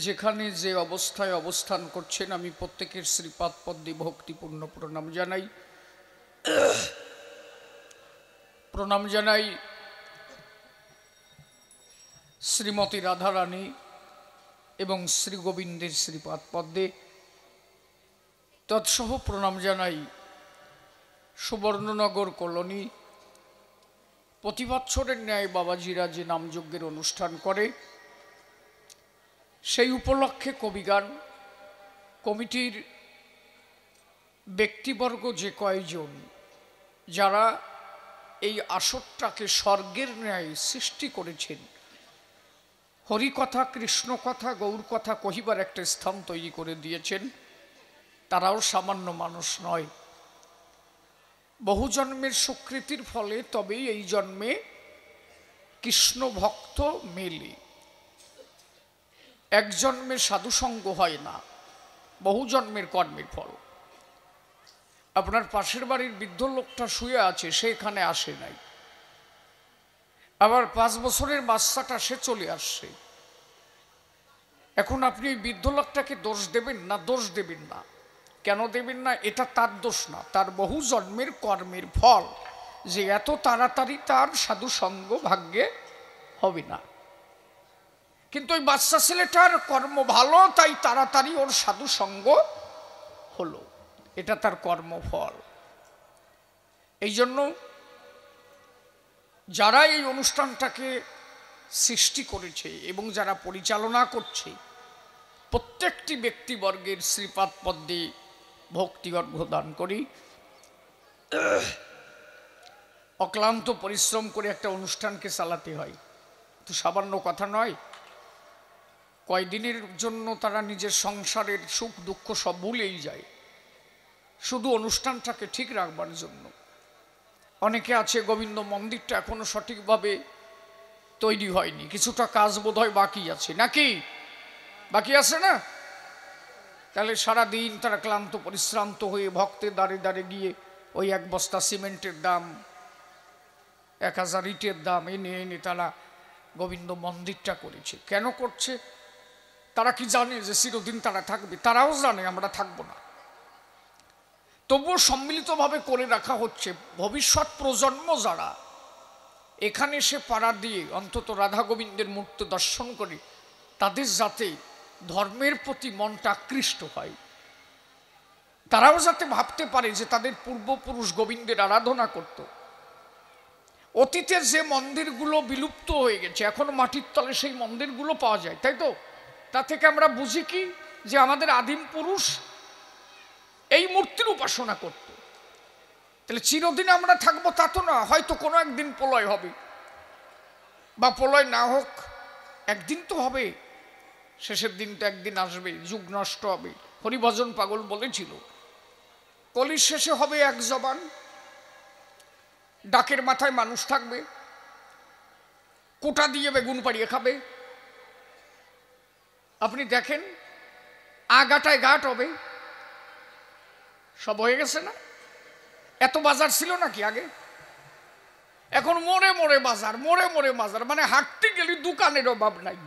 যেখানে যে অবস্থায় অবস্থান করছেন আমি প্রত্যেকের শ্রীপাদ পদ্মে ভক্তিপূর্ণ প্রণাম জানাই শ্রীমতী রাধারানী এবং শ্রী গোবিন্দের শ্রীপাদ পদ্মে তৎসহ প্রণাম জানাই সুবর্ণনগর কলোনি প্রতি বৎসরের ন্যায় বাবাজিরা যে নামযজ্ঞের অনুষ্ঠান করে সেই উপলক্ষে কবিগান কমিটির ব্যক্তিবর্গ যে কয়জন যারা এই আসরটাকে স্বর্গের ন্যায় সৃষ্টি করেছেন, হরিকথা কৃষ্ণকথা গৌরকথা কহিবার একটা স্থান তৈরি করে দিয়েছেন, তারাও সামান্য মানুষ নয়। বহু জন্মের স্বীকৃতির ফলে তবেই এই জন্মে কৃষ্ণ ভক্ত মেলে। এক জন্মে সাধুসঙ্গ হয় না, বহু জন্মের কর্মের ফল। আপনার পাশের বাড়ির বৃদ্ধ লোকটা শুয়ে আছে, সে এখানে আসে নাই। আবার 5 বছরের বাচ্চাটা সে চলে আসছে। এখন আপনি এই বৃদ্ধ লোকটাকে দোষ দেবেন না? দোষ দেবেন না। কেন দেবেন না? এটা তার দোষ না, তার বহু জন্মের কর্মের ফল যে এত তাড়াতাড়ি তার সাধুসঙ্গ ভাগ্যে হবে না। কিন্তু ওই বাচ্চা ছেলেটার কর্ম ভালো, তাই তাড়াতাড়ি ওর সাধুসঙ্গ হলো। এটা তার কর্মফল। এই জন্য যারা এই অনুষ্ঠানটাকে সৃষ্টি করেছে এবং যারা পরিচালনা করছে, প্রত্যেকটি ব্যক্তিবর্গের শ্রীপাদ পদ্মে ভক্তি অর্ঘ্য দান করি। অক্লান্ত পরিশ্রম করে একটা অনুষ্ঠানকে চালাতে হয়, তো সামান্য কথা নয়। কয়দিনের জন্য তারা নিজের সংসারের সুখ দুঃখ সব ভুলেই যায় শুধু অনুষ্ঠানটাকে ঠিক রাখবার জন্য। অনেকে আছে গোবিন্দ মন্দিরটা এখনো সঠিকভাবে তৈরি হয়নি, কিছুটা কাজ বোধহয় বাকি আছে, নাকি বাকি আছে না? তাহলে সারাদিন তারা ক্লান্ত পরিশ্রান্ত হয়ে ভক্তের দ্বারে দ্বারে গিয়ে ওই 1 বস্তা সিমেন্টের দাম, 1000 ইটের দাম এনে এনে তারা গোবিন্দ মন্দিরটা করেছে। কেন করছে? তারা কি জানে যে চিরদিন তারা থাকবে? তারাও জানে আমরা থাকবো না, তবুও সম্মিলিতভাবে করে রাখা হচ্ছে। ভবিষ্যৎ প্রজন্ম যারা এখানে এসে পাড়া দিয়ে অন্তত রাধা গোবিন্দের মূর্তি দর্শন করে, তাদের যাতে ধর্মের প্রতি মনটা আকৃষ্ট হয়, তারাও যাতে ভাবতে পারে যে তাদের পূর্বপুরুষ গোবিন্দের আরাধনা করত। অতীতের যে মন্দিরগুলো বিলুপ্ত হয়ে গেছে, এখন মাটির তলে সেই মন্দিরগুলো পাওয়া যায়, তাই তো? তা থেকে আমরা বুঝি কি যে আমাদের আদিম পুরুষ এই মূর্তির উপাসনা করত। তাহলে চিরদিন আমরা থাকবো তা তো না, হয়তো কোনো একদিন প্রলয় হবে, বা প্রলয় না হোক একদিন তো হবে। শেষের দিন তো একদিন আসবে, যুগ নষ্ট হবে। হরিভজন পাগল বলেছিল, কলির শেষে হবে এক জবান, ডাকের মাথায় মানুষ থাকবে, কোটা দিয়ে বেগুন পাড়িয়ে খাবে। আপনি দেখেন আগাটায় গাট হবে, সব হয়ে গেছে না? এত বাজার ছিল নাকি আগে? এখন মোড়ে মোড়ে বাজার, মোড়ে মোড়ে বাজার, মানে হাঁটতে গেলে দোকানের অভাব নাই।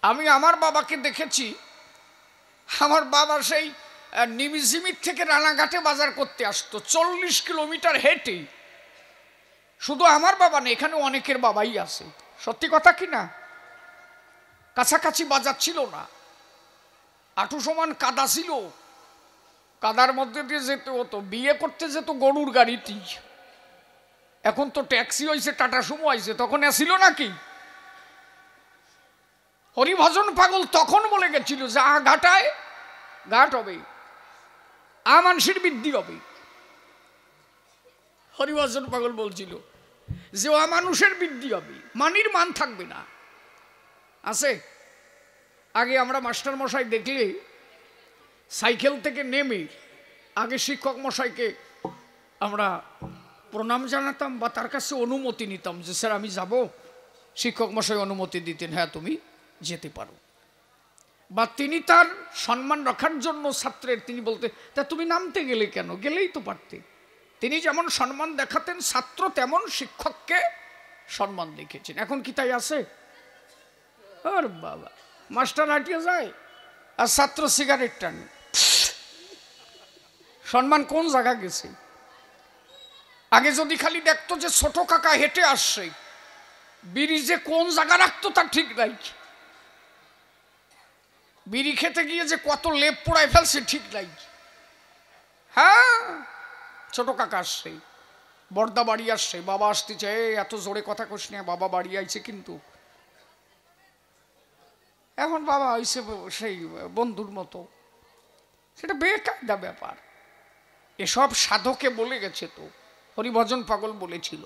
আমি আমার বাবাকে দেখেছি, আমার বাবা সেই নিমিজিমির থেকে রানাঘাটে বাজার করতে আসতো 40 কিলোমিটার হেঁটে। শুধু আমার বাবা না, এখানে অনেকের বাবাই আছে, সত্যি কথা কি না? কাছাকাছি বাজার ছিল না, আঁটু সমান কাদা ছিল, কাদার মধ্যে দিয়ে যেতে হতো। বিয়ে করতে যেত গরুর গাড়িটি, এখন তো ট্যাক্সি হয়েছে, টাটা সুমো হয়েছে, তখন আসিল নাকি? হরিভজন পাগল তখন বলে গেছিল যে ঘাটায় ঘাট হবে, মানুষের বৃদ্ধি হবে। হরিভজন পাগল বলছিল যে মানুষের বৃদ্ধি হবে, মানির মান থাকবে না। আছে আগে আমরা মাস্টার মশাই দেখলে সাইকেল থেকে নেমে আগে শিক্ষক মশাইকে আমরা প্রণাম জানাতাম বা তার কাছে অনুমতি নিতাম যে স্যার আমি যাব। শিক্ষক মশাই অনুমতি দিতেন, হ্যাঁ তুমি যেতে পারো। বা তিনি তার সম্মান রাখার জন্য ছাত্রের তিনি বলতে, তা তুমি নামতে গেলে কেন? গেলেই তো পারতে। তিনি যেমন সম্মান দেখাতেন, ছাত্র তেমন শিক্ষককে সম্মান দেখেছেন। এখন কি তাই আছে? আর বাবা, মাস্টার হাঁটিয়ে যায় আর ছাত্র সিগারেট টানে, সম্মান কোন জায়গা গেছে? আগে যদি খালি দেখতো যে ছোট কাকা হেঁটে আসছে, বিড়ি যে কোন জায়গা রাখতো তার ঠিক নাই, বিড়ি খেতে গিয়ে যে কত লেপ পোড়ায় ফেলছে ঠিক নাই। হ্যাঁ, ছোট কাকা আসছে, বর্দা বাড়ি আসছে, বাবা আসতেছে, এত জোরে কথা কোস না, বাবা বাড়ি আইছে। কিন্তু এখন বাবা হইছে সেই বন্ধুর মতো, সেটা বেকায়দা ব্যাপার। এসব সাধকে বলে গেছে, তো হরিভজন পাগল বলেছিল,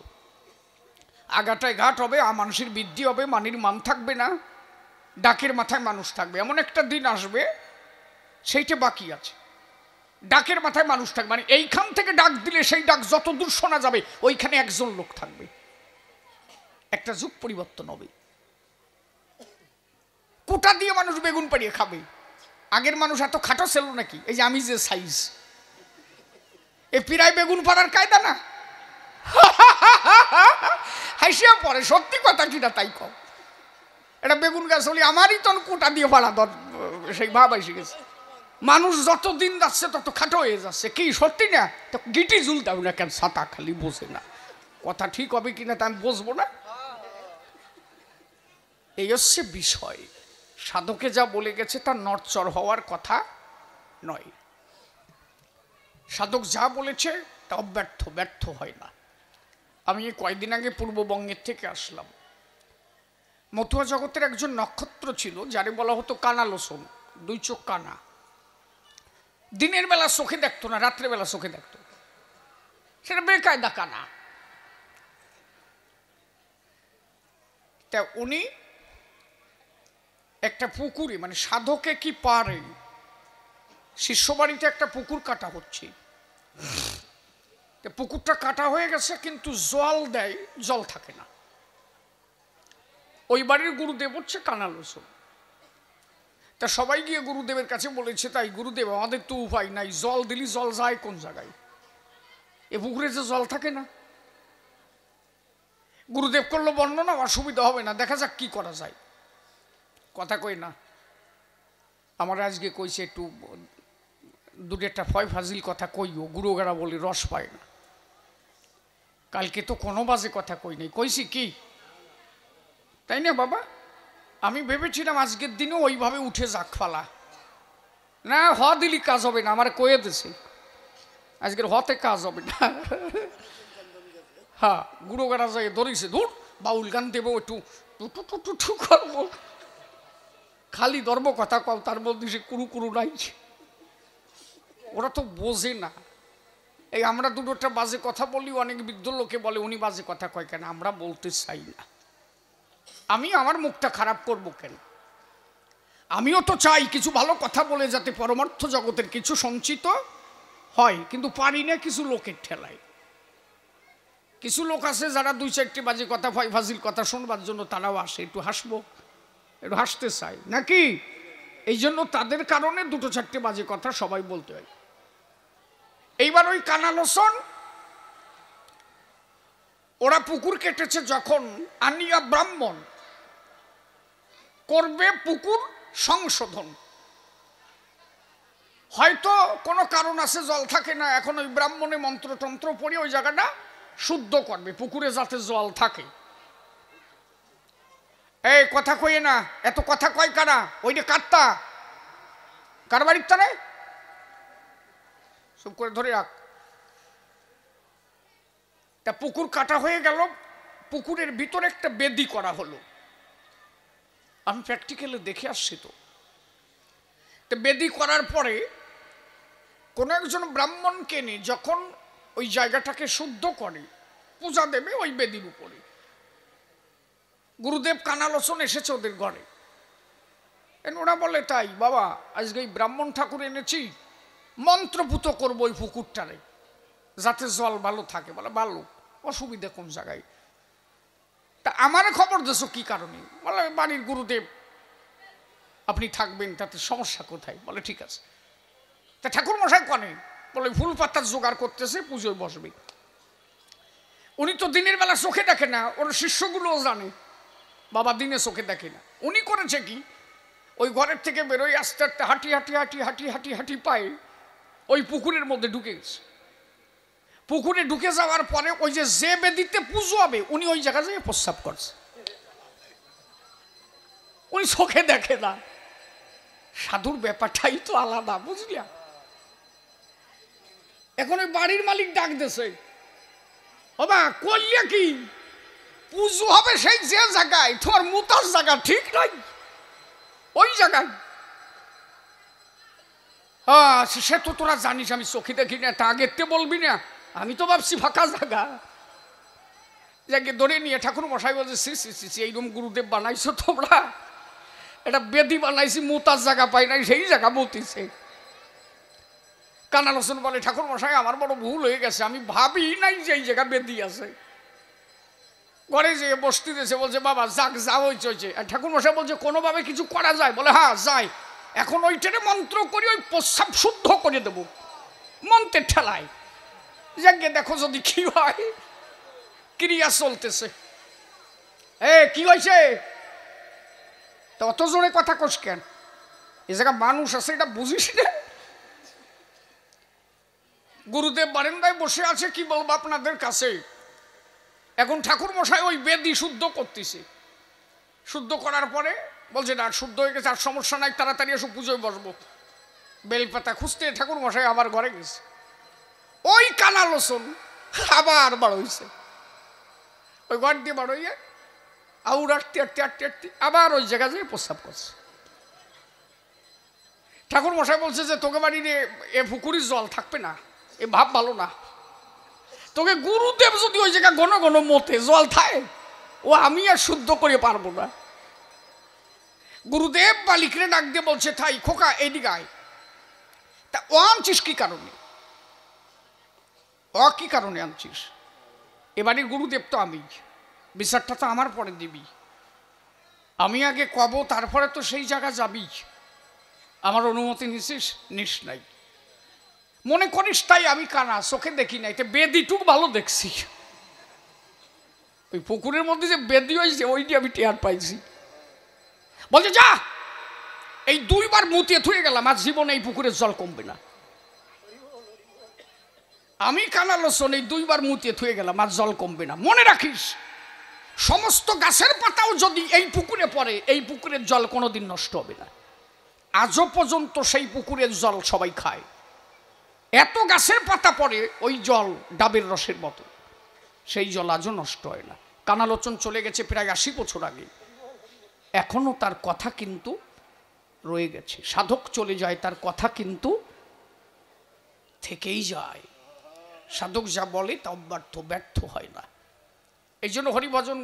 আগাটায় ঘাট হবে, মানুষের বৃদ্ধি হবে, মানির মান থাকবে না, ডাকের মাথায় মানুষ থাকবে। এমন একটা দিন আসবে, সেইটা বাকি আছে, ডাকের মাথায় মানুষ থাকবে, মানে এইখান থেকে ডাক দিলে সেই ডাক যত দূর শোনা যাবে ওইখানে একজন লোক থাকবে। একটা যুগ পরিবর্তন হবে। কোটা দিয়ে মানুষ বেগুন পাড়িয়ে খাবে। আগের মানুষ এত খাটো ছিল নাকি? এই যে আমি যে সাইজ, এ পিরাই বেগুন পাড়ার কায়দা না? হাসিয়া পরে, সত্যি কথা কিনা তাই কম। এটা বেগুন গাছ হলে আমারই তো কোটা দিয়ে পাড়া দর, সেই ভাব এসে গেছে। মানুষ যত দিন যাচ্ছে তত খাটো হয়ে যাচ্ছে। কি সত্যি না? তো গিটি ঝুলতে হবে না কেন? ছাতা খালি বোঝে না, কথা ঠিক হবে কিনা তা আমি বুঝবো না। এই হচ্ছে বিষয়। সাধকে যা বলে গেছে তা নড়চড় হওয়ার কথা নয়। সাধক যা বলেছে তা অব্যর্থ, ব্যর্থ হয় না। আমি কয়েকদিন আগে পূর্ববঙ্গের থেকে আসলাম। মতুয়া জগতের একজন নক্ষত্র ছিল যারে বলা হতো কানালোচন, দুই চোখ কানা। দিনের বেলা চোখে দেখতো না, রাত্রেবেলা চোখে দেখতো, সেটা বেকায়দা কানা। তা উনি একটা পুকুরে, মানে সাধকে কি পারে, শিষ্য বাড়িতে একটা পুকুর কাটা হচ্ছে, পুকুরটা কাটা হয়ে গেছে কিন্তু জল দেয়, জল থাকে না। ওই বাড়ির গুরুদেব হচ্ছে কানালোচন। তা সবাই গিয়ে গুরুদেবের কাছে বলেছে, তাই গুরুদেব আমাদের তো উপায় নাই, জল দিলি জল যায় কোন জায়গায়, এ পুকুরে যে জল থাকে না। গুরুদেব করলো বর্ণনা, অসুবিধা হবে না, দেখা যাক কি করা যায়। কথা কই না, আমার আজকে কইছে একটু দুটো একটা ফয় ফাজিল কথা কইও, গুরুগারা বলে রস পায় না। কালকে তো কোনো বাজে কথা কই নাই, কইছি কি তাই না বাবা? আমি ভেবেছিলাম আজকের দিনেও ওইভাবে উঠে যাক ফালা, না হ দিলি কাজ হবে না, আমার কয়ে দিছে আজকের হতে কাজ হবে না। হ্যাঁ, গুরুগারা যায় ধরেছে, ধুর বাউল গান দেবো একটু টুটু টুটু টু করবো, খালি ধর্ম কথা কও, তার মধ্যে সে কুরু কুরু নাই। ওরা তো বোঝে না। এই আমরা দুটোটা বাজে কথা বলি, অনেক বৃদ্ধ লোকে বলে উনি বাজে কথা কয় কেন? আমরা বলতে চাই না। আমি আমার মুখটা খারাপ করব কেন? আমিও তো চাই কিছু ভালো কথা বলে যাতে পরমার্থ জগতের কিছু সঞ্চিত হয়, কিন্তু পারি না কিছু লোকের ঠেলায়। কিছু লোক আছে যারা দুই চারটি বাজে কথা, ফয় ফাজিল কথা শুনবার জন্য তারাও আসে, একটু হাসবো, একটু হাসতে চাই নাকি? এই জন্য তাদের কারণে দুটো চারটে বাজে কথা সবাই বলতে হয়। এইবার ওই কানালোচন ওরা পুকুর কেটেছে যখন, আনিয়া ব্রাহ্মণ করবে পুকুর সংশোধন। হয়তো কোনো কারণ আছে, জল থাকে না, এখন ওই ব্রাহ্মণে মন্ত্রতন্ত্র পড়ে ওই জায়গাটা শুদ্ধ করবে, পুকুরে যাতে জল থাকে। এই কথা কইে না, এত কথা কয় কারা? ওই যে কাত্তা, কার বাড়ির তারে চুপ করে ধরে রাখ। তা পুকুর কাটা হয়ে গেল, পুকুরের ভিতরে একটা বেদি করা হলো। আমি প্র্যাকটিক্যালি দেখে আসছি। তো বেদি করার পরে কোনো একজন ব্রাহ্মণকে নিয়ে যখন ওই জায়গাটাকে শুদ্ধ করে পূজা দেবে ওই বেদির উপরে, গুরুদেব কানালোচন এসেছে ওদের ঘরে। ওরা বলে, তাই বাবা আজকে এই ব্রাহ্মণ ঠাকুর এনেছি, মন্ত্রপুত করবো ওই পুকুরটারে যাতে জল ভালো থাকে। বলে ভালো, অসুবিধা কোন জায়গায়? তা আমার খবর দেছো কি কারণে? বলে বাড়ির গুরুদেব, আপনি থাকবেন, তাতে সমস্যা কোথায়? বলে ঠিক আছে। তা ঠাকুর মশাই কনে? বলে ফুল পাতার জোগাড় করতেছে, পুজোয় বসবে। উনি তো দিনের বেলা চোখে দেখে না, ওর শিষ্যগুলোও জানে বাবা দিনে চোখে দেখে না। উনি করেছে কি, ওই ঘরের থেকে বেরোয় আস্তে আস্তে হাঁটি হাঁটি হাঁটি হাঁটি হাঁটি হাঁটি পায়ে ওই পুকুরের মধ্যে ঢুকে গেছে। পুকুরে ঢুকে যাওয়ার পরে ওই যে বেদিতে পুজো হবে উনি ওই জায়গায় যেয়ে প্রস্রাব করছে। উনি চোখে দেখে না। সাধুর ব্যাপারটাই তো আলাদা, বুঝলিয়া। এখন ওই বাড়ির মালিক ডাক দিছে, বাবা কইয়া কি পুজো হবে সেই যে জায়গায়, তোমার মুতার জায়গা ঠিক নাই ওই জায়গায়। সে তো তোরা জানিস আমি চোখে দেখি না, তা আগেতে বলবি না। আমি তো ভাবছি ফাঁকা জায়গা। যাকে ধরে নিয়ে ঠাকুর মশাই বলছে, সি সি সি সি এইরকম গুরুদেব বানাইছো তোমরা, এটা বেদি বানাইছি, মুতার জায়গা পাই নাই, সেই জায়গা মুতিছে। কানাল হোসেন বলে, ঠাকুর মশাই আমার বড় ভুল হয়ে গেছে, আমি ভাবি নাই যে এই জায়গা বেদি আছে। ঘরে যেয়ে বসতে দিয়েছে, বলছে বাবা যাক যাও হয়েছে। আর ঠাকুর মশাই বলছে কোনোভাবে কিছু করা যায়? বলে হ্যাঁ যায়। এখন ওইটারে মন্ত্র করি ওই প্রস্রাব শুদ্ধ করে দেবো মন্ত্রের ঠেলায়। যাকে দেখো যদি কি হয়। ক্রিয়া চলতেছে। কি হয়েছে? তো অত জোরে কথা কস কেন? এ জায়গা মানুষ আছে এটা বুঝিস না? গুরুদেব বারান্দায় বসে আছে, কি বলবো আপনাদের কাছে। এখন ঠাকুর মশাই ওই বেদি শুদ্ধ করতেছে। শুদ্ধ করার পরে বলছে না শুদ্ধ হয়ে গেছে, আর সমস্যা নাই, তাড়াতাড়ি এসে পুজোয় বসবো। বেলপাতা খুঁজতে ঠাকুর মশাই আবার ঘরে গেছে। ওই কানাল হোসেন আবার বার হয়েছে। ওই ঘর দিয়ে বার হইয়া আউর আটতে আটতে আটতে আটতে আবার ওই জায়গা যেয়ে প্রস্তাব করছে। ঠাকুর মশাই বলছে যে তোকে বাড়ির এ পুকুরির জল থাকবে না, এ ভাব ভালো না। তোকে গুরুদেব যদি ওই জায়গা ঘন ঘন মতে জল থাকে, ও আমি আর শুদ্ধ করে পারবো না। গুরুদেব বালিকরে ডাক দিয়ে বলছে, থাই খোকা এইদিকে আয়। তা ও আনছিস কি কারণে? কি কারণে আনছিস? এবারের গুরুদেব তো আমি, বিচারটা তো আমার পরে দিবি। আমি আগে কব, তারপরে তো সেই জায়গা যাবি। আমার অনুমতি নিছিস? নিস নাই। মনে করিস তাই আমি কানা, চোখে দেখি নাই। তো বেদিটুক ভালো দেখছি। ওই পুকুরের মধ্যে যে বেদি হয়েছে ওইটি আমি টের পাইছি। বলছে যা, এই 2 বার মুতিয়ে থুয়ে গেলাম, আর জীবনে এই পুকুরের জল কমবে না। আমি কানাল হোসেন এই 2 বার মুতিয়ে থুয়ে গেলাম, আর জল কমবে না। মনে রাখিস, সমস্ত গাছের পাতাও যদি এই পুকুরে পড়ে, এই পুকুরের জল কোনোদিন নষ্ট হবে না। আজও পর্যন্ত সেই পুকুরের জল সবাই খায়। এত গাছের পাতা পড়ে ওই জল ডাবের রসের মতো, সেই জল আজও নষ্ট হয় না। কানাল হোসেন চলে গেছে প্রায় 80 বছর আগে, এখনো তার কথা কিন্তু রয়ে গেছে। সাধক চলে যায়, তার কথা কিন্তু থেকেই যায়। সাধক যা বলে তা ব্যর্থ হয় না। এই জন্য হরিভজন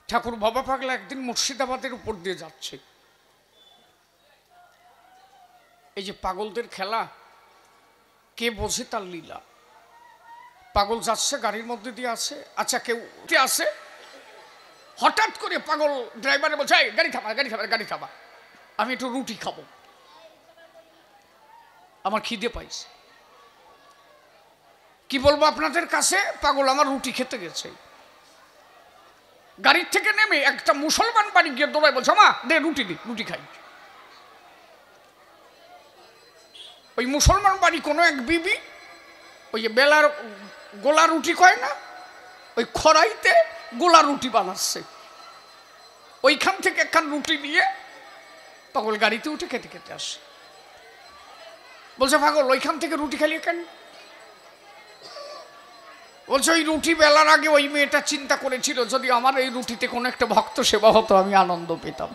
ঠাকুর বাবা পাগলা একদিন মুর্শিদাবাদের উপর দিয়ে যাচ্ছে। এই যে পাগলদের খেলা, কে বোঝে তার লীলা। পাগল যাচ্ছে, গাড়ির মধ্যে দিয়ে আছে, আচ্ছা কেউ আছে, হঠাৎ করে পাগল ড্রাইভারে বলছে গাড়ি থামা, গাড়ি থামা, গাড়ি থামা, আমি একটু রুটি খাবো, আমার খিদে পাইছে। কি বলবো আপনাদের কাছে, পাগল আমার রুটি খেতে গেছে। গাড়ির থেকে নেমে একটা মুসলমান বাড়ি গিয়ে দৌড়ায় বলছে মা দে রুটি, দি রুটি খাই। ওই মুসলমান বাড়ি কোনো এক বিবি ওই যে বেলার গোলা রুটি কয় না, ওই খড়াইতে গোলা রুটি বানাচ্ছে। ওইখান থেকে একখান রুটি নিয়ে পাগল গাড়িতে উঠে খেতে খেতে আসে। বলছে পাগল ওইখান থেকে রুটি খালিয়ে কেন? বলছে ওই রুটি বেলার আগে ওই মেয়েটা চিন্তা করেছিল যদি আমার এই রুটিতে কোনো একটা ভক্ত সেবা হতো আমি আনন্দ পেতাম।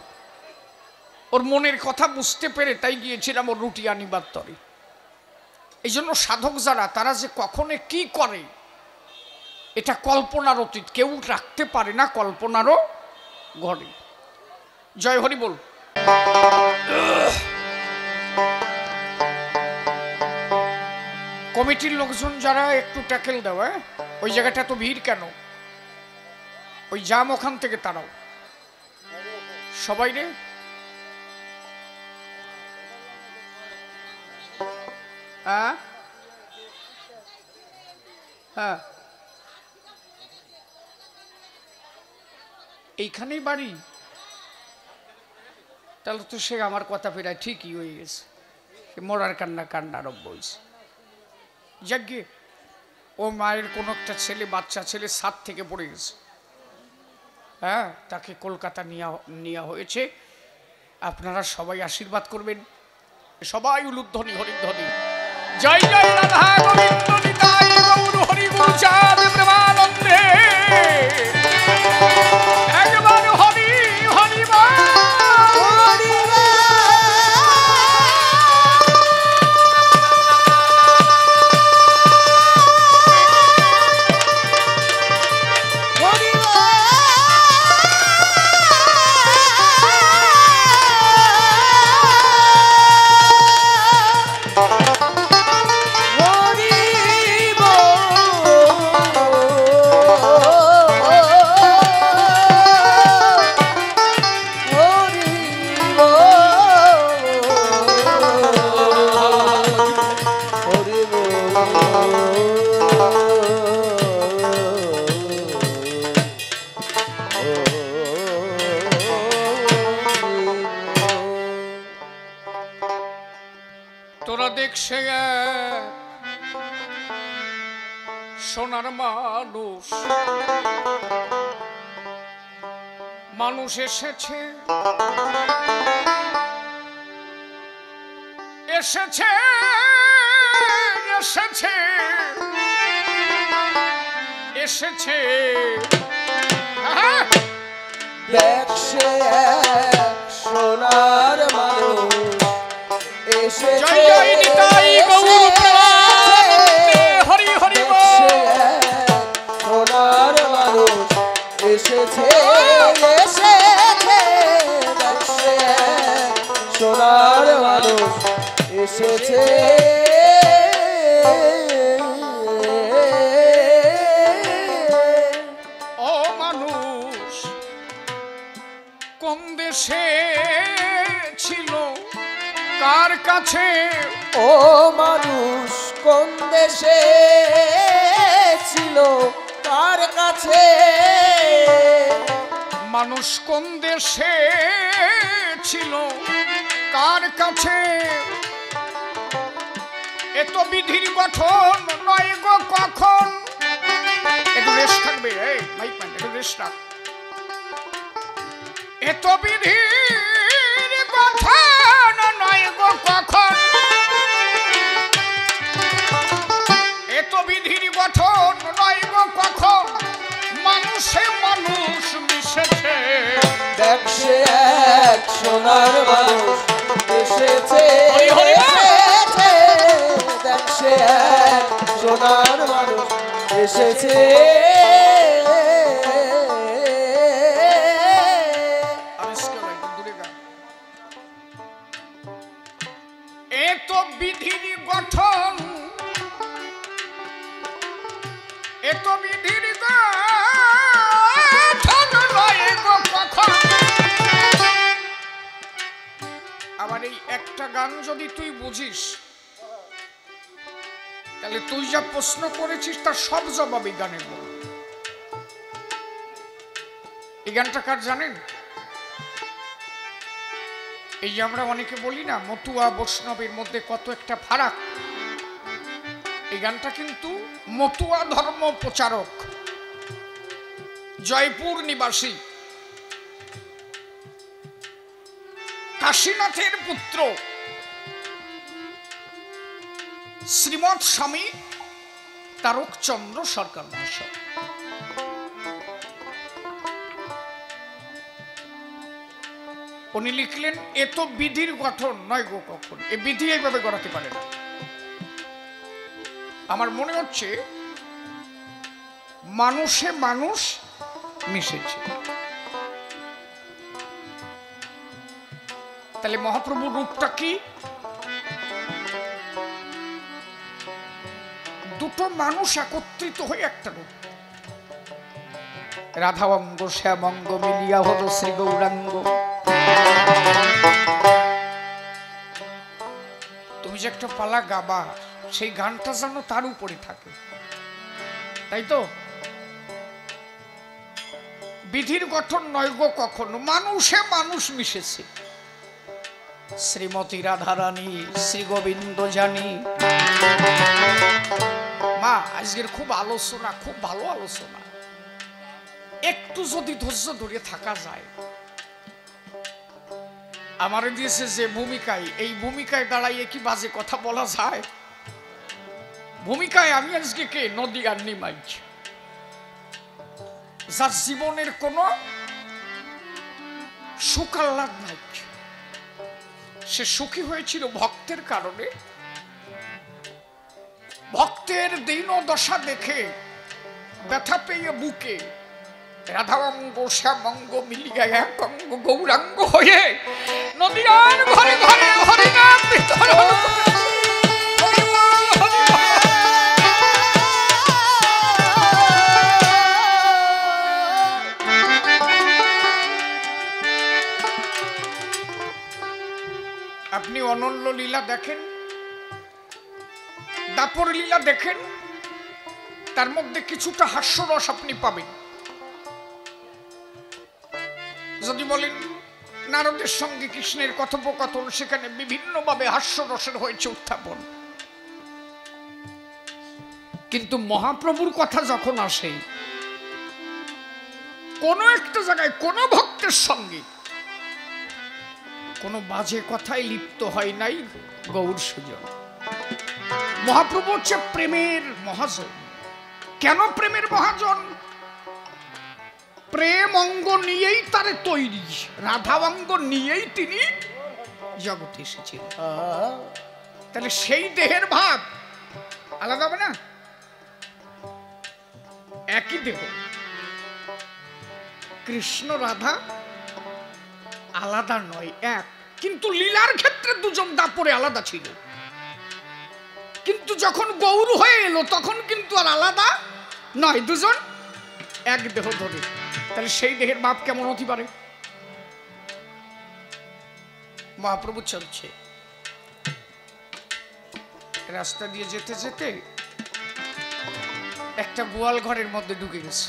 ওর মনের কথা বুঝতে পেরে তাই গিয়েছিলাম ওর রুটি আনিবার তরে। এই জন্য সাধক যারা, তারা যে কখনো কি করে এটা কল্পনার অতীত, কেউ রাখতে পারে না কল্পনারও ঘরে। জয় হরি বল। কমিটির লোকজন যারা একটু ট্যাকেল দাও, ওই জায়গাটা তো ভিড় কেন, ওই জাম ওখান থেকে তারাও সবাই রে। হ্যাঁ এইখানেই বাড়ি। তাহলে তো সে আমার কথা ফেরায় ঠিকই হয়ে গেছে, মরার কান্না কান্না আরম্ভ হয়েছে। যাকে ও মায়ের কোনো একটা ছেলে, বাচ্চা ছেলে ছাদ থেকে পড়ে গেছে, হ্যাঁ, তাকে কলকাতা নেওয়া হয়েছে। আপনারা সবাই আশীর্বাদ করবেন, সবাই উলুধ্বনি হরিধ্বনি, জয় জয় রাধা গোবিন্দ নিতাই গৌর হরি গুরু চাঁদ প্রেমানন্দে, একবার হরি হরি তোরা দেখছে সোনার মানুষ, মানুষ এসেছে এসেছে এসেছে এসেছে, দেখছে সোনার মানুষ এসেছে, জয় জয় নিতাই গৌর প্রেমানন্দে, হরি হরি সোনার মানুষ এসেছে এসেছে, দেখছে সোনার মানুষ এসেছে। ও মানুষ কোন দেশে ছিল, কার কাছে? ও মানুষ কোন দেশে ছিল, কার কাছে? মানুষ কোন দেশে ছিল, কার কাছে? এত বিধির গঠন নয় গো কখন। একটু রেস্ট থাকবে, এই মাইক ম্যান একটু রেস্ট রাখ। এত বিধির গঠন নয় গো কখন, এত বিধির গঠন নয় গো কখন, মানুষে মানুষ মিশেছে, দেখছে এক সোনার মানুষ এসেছে, দেখছে এক সোনার মানুষ এসেছে। এত বিধির গঠন, এত বিধির গঠন নয় গো কখন। আবার এই একটা গান যদি তুই বুঝিস, তাহলে তুই যা প্রশ্ন করেছিস তার সব জবাব এই গানের বল। এই গানটা কার জানেন? এই যে আমরা অনেকে বলি না মতুয়া বৈষ্ণবের মধ্যে কত একটা ফারাক, এই গানটা কিন্তু মতুয়া ধর্ম প্রচারক, জয়পুর নিবাসী কাশীনাথের পুত্র শ্রীমৎ স্বামী তারকচন্দ্র সরকার মহাশয়। উনি লিখলেন এত বিধির গঠন নয় গো কখন, এ বিধি এইভাবে গড়াতে পারে না। আমার মনে হচ্ছে মানুষে মানুষ মিশেছে। তাহলে মহাপ্রভুর রূপটা কি? দুটো মানুষ একত্রিত হয়ে একটা রূপ। রাধা অঙ্গ শ্যামঙ্গ মিলিয়া হল শ্রী গৌরাঙ্গ। তুমি যে একটা পালা গাবা, সেই গানটা যেন তার উপরে থাকে, তাই তো? বিধির গঠন নয় গো কখনো, মানুষে মানুষ মিশেছে। শ্রীমতী রাধারানী শ্রী গোবিন্দ জানি। মা আজকের খুব আলোচনা, খুব ভালো আলোচনা, একটু যদি ধৈর্য ধরে থাকা যায়। আমার দিয়েছে যে ভূমিকায়, এই ভূমিকায় দাঁড়াইয়ে কি বাজে কথা বলা যায়? ভূমিকায় আমি আজকে কে? নদী আর নিমাই, যার জীবনের কোন সুখ আহ্লাদ নাই। সে সুখী হয়েছিল ভক্তের কারণে। ভক্তের দীন দশা দেখে ব্যথা পেয়ে বুকে রাধাঙ্গ শ্যামঙ্গ মিলিয়া এক অঙ্গ গৌরাঙ্গ হয়ে নদীয়ার ঘরে ঘরে হরিনাম বিতরণ আপনি অনন্য লীলা দেখেন, দাপর লীলা দেখেন, তার মধ্যে কিছুটা হাস্যরস আপনি পাবেন। যদি বলেন নারদের সঙ্গে কৃষ্ণের কথোপকথন, সেখানে বিভিন্নভাবে হাস্যরসের হয়েছে উত্থাপন। কিন্তু মহাপ্রভুর কথা যখন আসে, কোন একটা জায়গায় কোন ভক্তের সঙ্গে কোন বাজে কথায় লিপ্ত হয় নাই গৌর সুজন। মহাপ্রভু হচ্ছে প্রেমের মহাজন। কেন প্রেমের মহাজন? প্রেম অঙ্গ নিয়েই তারে তৈরি, রাধা অঙ্গ নিয়েই তিনি জগতে এসেছিলেন। তাহলে সেই দেহের ভাব আলাদা হবে না? একই দেহ, কৃষ্ণ রাধা আলাদা নয়, এক। কিন্তু লীলার ক্ষেত্রে দুজন দাপরে আলাদা ছিল, কিন্তু যখন গৌর হয়ে এলো তখন কিন্তু আর আলাদা নয়, দুজন এক দেহ ধরে। তাহলে সেই দেহের ভাব কেমন হতে পারে? মহাপ্রভু চলছে, রাস্তা দিয়ে যেতে যেতে একটা গোয়াল ঘরের মধ্যে ঢুকে গেছে।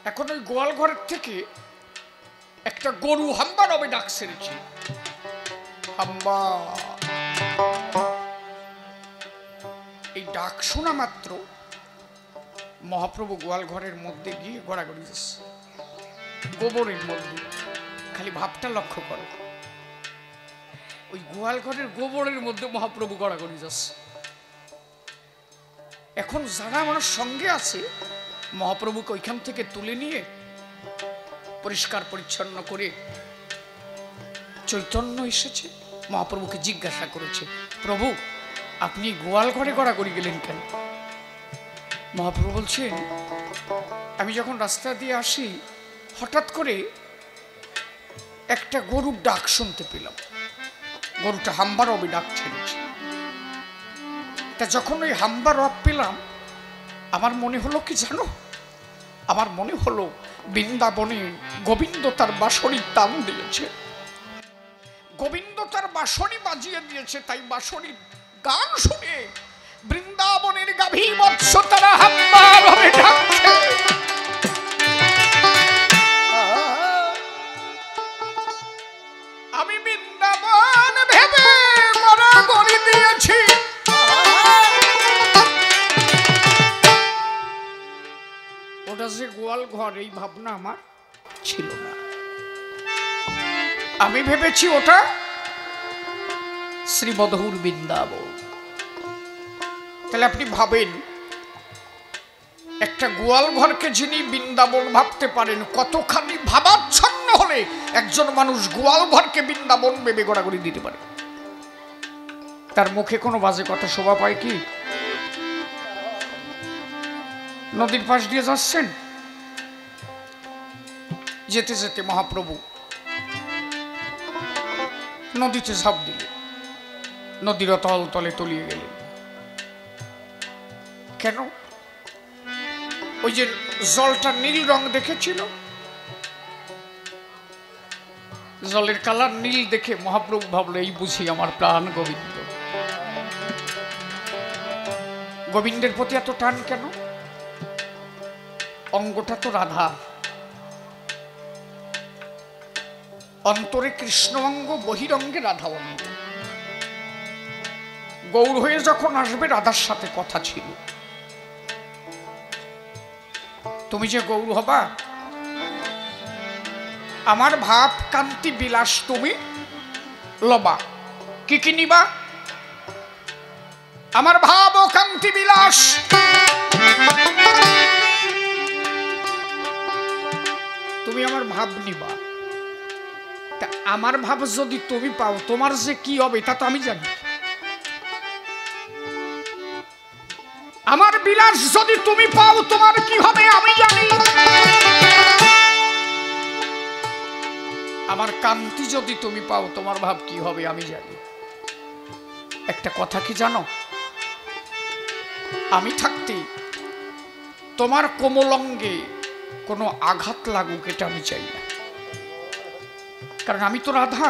এখন ওই গোয়াল ঘরের থেকে একটা গরু হাম্বা রবে ডাক ছেড়েছে, হাম্বা। এই ডাক শোনা মাত্র মহাপ্রভু গোয়াল ঘরের মধ্যে গিয়ে গড়াগড়ি যাচ্ছে, গোবরের মধ্যে। খালি ভাবটা লক্ষ্য করো, ওই গোয়াল ঘরের গোবরের মধ্যে মহাপ্রভু গড়াগড়ি যাচ্ছে। এখন যারা আমার সঙ্গে আছে মহাপ্রভুকে ওইখান থেকে তুলে নিয়ে পরিষ্কার পরিচ্ছন্ন করে চৈতন্য এসেছে, মহাপ্রভুকে জিজ্ঞাসা করেছে, প্রভু আপনি গোয়াল ঘরে গড়াগড়ি গেলেন কেন? মহাপ্রভু বলছেন, আমি যখন রাস্তা দিয়ে আসি হঠাৎ করে একটা গরুর ডাক শুনতে পেলাম, গরুটা হাম্বা রবে ডাক ছেড়েছে। তা যখন ওই হাম্বা রব পেলাম, আমার মনে হলো কি জানো? আমার মনে হলো বৃন্দাবনে গোবিন্দ তার বাঁশরির তান দিয়েছে, গোবিন্দ তার বাঁশরি বাজিয়ে দিয়েছে। তাই বাঁশরির গান শুনে বৃন্দাবনের গাভী বৎস তারা হাম্বা রবে ডাকছে। আমি বৃন্দাবন ভেবে গড়াগড়ি দিয়েছি, ওটা যে গোয়াল ঘর এই ভাবনা আমার ছিল না। আমি ভেবেছি ওটা শ্রীমধুর বৃন্দাবন। তাহলে আপনি ভাবেন, একটা গোয়াল ঘরকে যিনি বৃন্দাবন ভাবতে পারেন, কতখানি ভাবাচ্ছন্ন হলে একজন মানুষ গোয়াল ঘরকে বৃন্দাবন ভেবে গড়াগড়ি দিতে পারে? তার মুখে কোনো বাজে কথা শোভা পায় কি? নদীর পাশ দিয়ে যাচ্ছেন, যেতে যেতে মহাপ্রভু নদীতে ঝাঁপ দিলেন, নদীর তল তলে তলিয়ে গেলেন। কেন? ওই যে জলটা নীল রং দেখেছিল, জলের কালার নীল দেখে মহাপ্রভু ভাবলো, এই বুঝি আমার প্রাণ গোবিন্দ। গোবিন্দের প্রতি এত টান কেন? অঙ্গটা তো রাধা। অন্তরে কৃষ্ণ অঙ্গ, বহিরঙ্গে রাধা অঙ্গ। গৌর হয়ে যখন আসবে রাধার সাথে কথা ছিল, তুমি যে গৌর হবা, আমার ভাব কান্তি বিলাস তুমি লবা। কি কি নিবা? আমার ভাব ও কান্তি বিলাস তুমি আমার ভাব নিবা। তা আমার ভাব যদি তুমি পাও, তোমার যে কি হবে তা তো আমি জানি। আমার বিলাস যদি তুমি পাও, তোমার কি হবে আমি জানি। আমার কান্তি যদি তুমি পাও, তোমার ভাব কি হবে আমি জানি। একটা কথা কি জানো, আমি থাকতে তোমার কোমলঙ্গে কোনো আঘাত লাগুক এটা আমি চাই না। কারণ আমি তো রাধা,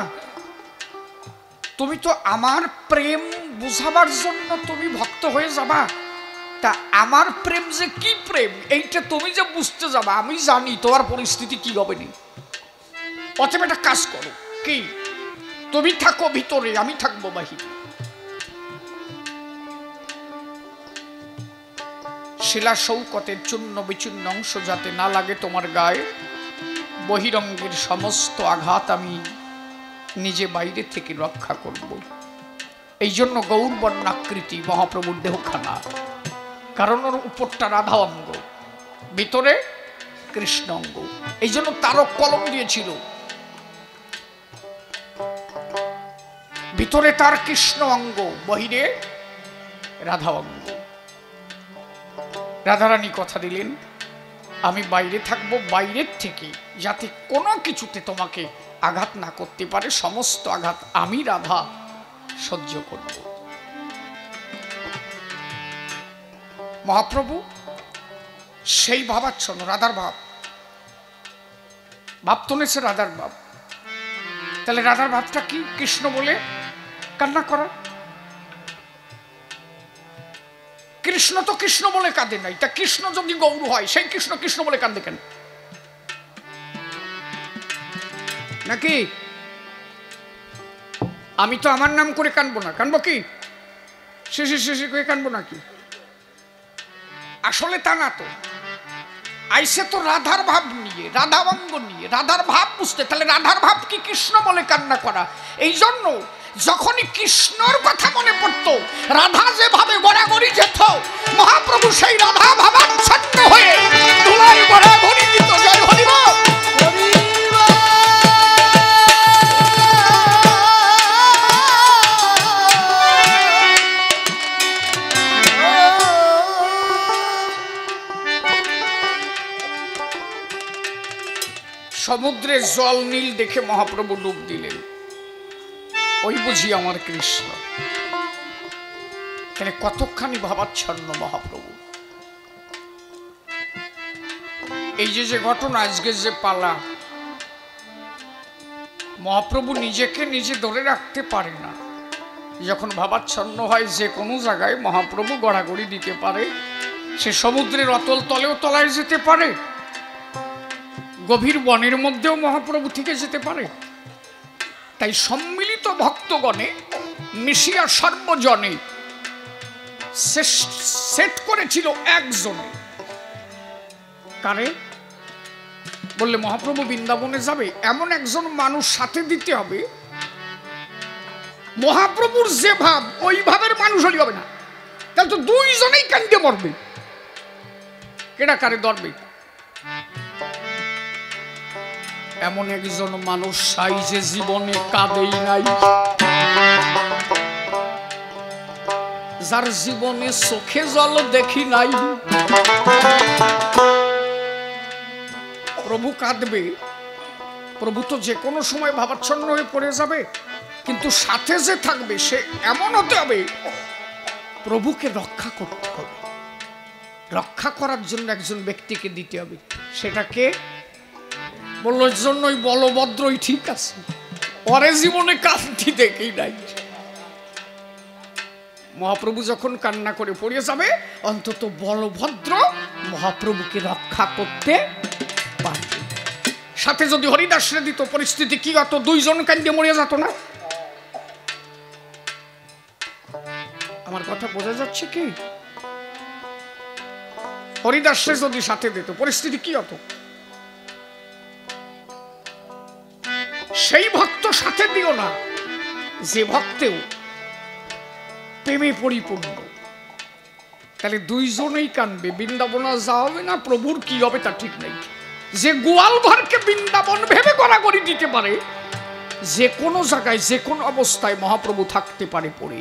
তুমি তো আমার প্রেম বুঝাবার জন্য তুমি ভক্ত হয়ে যাবা। তা আমার প্রেম যে কি প্রেম এইটা তুমি যে বুঝতে যাবা, আমি জানি তোমার পরিস্থিতি কি হবে নি। অতএব একটা কাজ করো, কি তুমি থাকো ভিতরে, আমি থাকবো বাহিরে। শিলা শৌকতের চূর্ণ বিচূর্ণ অংশ যাতে না লাগে তোমার গায়ে, বহিরঙ্গের সমস্ত আঘাত আমি নিজে বাইরে থেকে রক্ষা করব। এই জন্য গৌরবর্ণাকৃতি মহাপ্রভুর দেহখানা, কারণ ওর উপরটা রাধা অঙ্গ, ভিতরে কৃষ্ণ অঙ্গ। এই জন্য তারক কলম দিয়েছিল, ভিতরে তার কৃষ্ণ অঙ্গ, বহিরে রাধা অঙ্গ। রাধারানী কথা দিলেন, আমি বাইরে থাকবো, বাইরের থেকে যাতে কোনো কিছুতে তোমাকে আঘাত না করতে পারে, সমস্ত আঘাত আমি রাধা সহ্য করব। মহাপ্রভু সেই ভাবাচ্ছন্ন, রাধার ভাব তো নেছে রাধার ভাব। তাহলে রাধার ভাবটা কি? কৃষ্ণ বলে কান্না করা। কৃষ্ণ তো কৃষ্ণ বলে কাঁদে নাই, তা কৃষ্ণ যদি গৌর হয়, সেই কৃষ্ণ কৃষ্ণ বলে কাঁদে কেন? নাকি আমি তো আমার নাম করে কানবো না, কানবো কি শেষে শেষে করে কানবো নাকি? আসলে তা না তো, আইসে তো রাধার ভাব নিয়ে, রাধা অঙ্গ নিয়ে, রাধার ভাব বুঝতে। তাহলে রাধার ভাব কি? কৃষ্ণ বলে কান্না করা। এই জন্য যখনই কৃষ্ণর কথা মনে পড়তো, রাধা যেভাবে গড়াগড়ি যেত, মহাপ্রভু সেই রাধা ভাবাচ্ছন্ন হয়ে ধুলায় গড়াগড়ি দিত। জয় হরিব। সমুদ্রের জল নীল দেখে মহাপ্রভু ডুব দিলেন, ওই বুঝি আমার কৃষ্ণ। তাহলে কতখানি ভাবাচ্ছন্ন মহাপ্রভু। এই যে ঘটনা, আজকে যে পালা, মহাপ্রভু নিজেকে নিজে ধরে রাখতে পারে না। যখন ভাবাচ্ছন্ন হয়, যে কোনো জায়গায় মহাপ্রভু গড়াগড়ি দিতে পারে। সে সমুদ্রের অতল তলেও তলায় যেতে পারে, গভীর বনের মধ্যেও মহাপ্রভু থেকে যেতে পারে। তাই সম্মিলিত ভক্তগণে মিশিয়া সর্বজনে সেট করেছিল একজনে। কারে বললে, মহাপ্রভু বৃন্দাবনে যাবে, এমন একজন মানুষ সাথে দিতে হবে। মহাপ্রভুর যে ভাব, ওই ভাবের মানুষ হলে হবে না। তাহলে তো দুইজনেই কান্দে মরবে। কেডা কারে ধরবে? এমন একজন মানুষ চাই যে জীবনে কাঁদেই নাই, যার জীবনে চোখে জল দেখি নাই। প্রভু কাঁদবে, প্রভু তো যে কোনো সময় ভাবাচ্ছন্ন হয়ে পড়ে যাবে, কিন্তু সাথে যে থাকবে সে এমন হতে হবে, প্রভুকে রক্ষা করতে হবে। রক্ষা করার জন্য একজন ব্যক্তিকে দিতে হবে। সেটাকে বললো, জন্যই বলভদ্রই ঠিক আছে, পরে জীবনে কান্তি দেখেই নাই। মহাপ্রভু যখন কান্না করে পড়ে যাবে, অন্তত বলভদ্র মহাপ্রভুকে রক্ষা করতে পারবে। সাথে যদি হরিদাসরে দিত পরিস্থিতি কি হতো? দুইজন কান্দে মরে যেত না? আমার কথা বোঝা যাচ্ছে কি? হরিদাসরে যদি সাথে দিত পরিস্থিতি কি হতো? সেই ভক্ত সাথে দিও না যে ভক্তেও প্রেমে পরিপূর্ণ, তাহলে দুইজনেই কানবে, বৃন্দাবন যাওয়া হবে না, প্রভুর কি হবে তা ঠিক নেই। যে গোয়াল ঘরকে বৃন্দাবন ভেবে গড়াগড়ি দিতে পারে, যে কোনো জায়গায় যে কোনো অবস্থায় মহাপ্রভু থাকতে পারে পড়ে,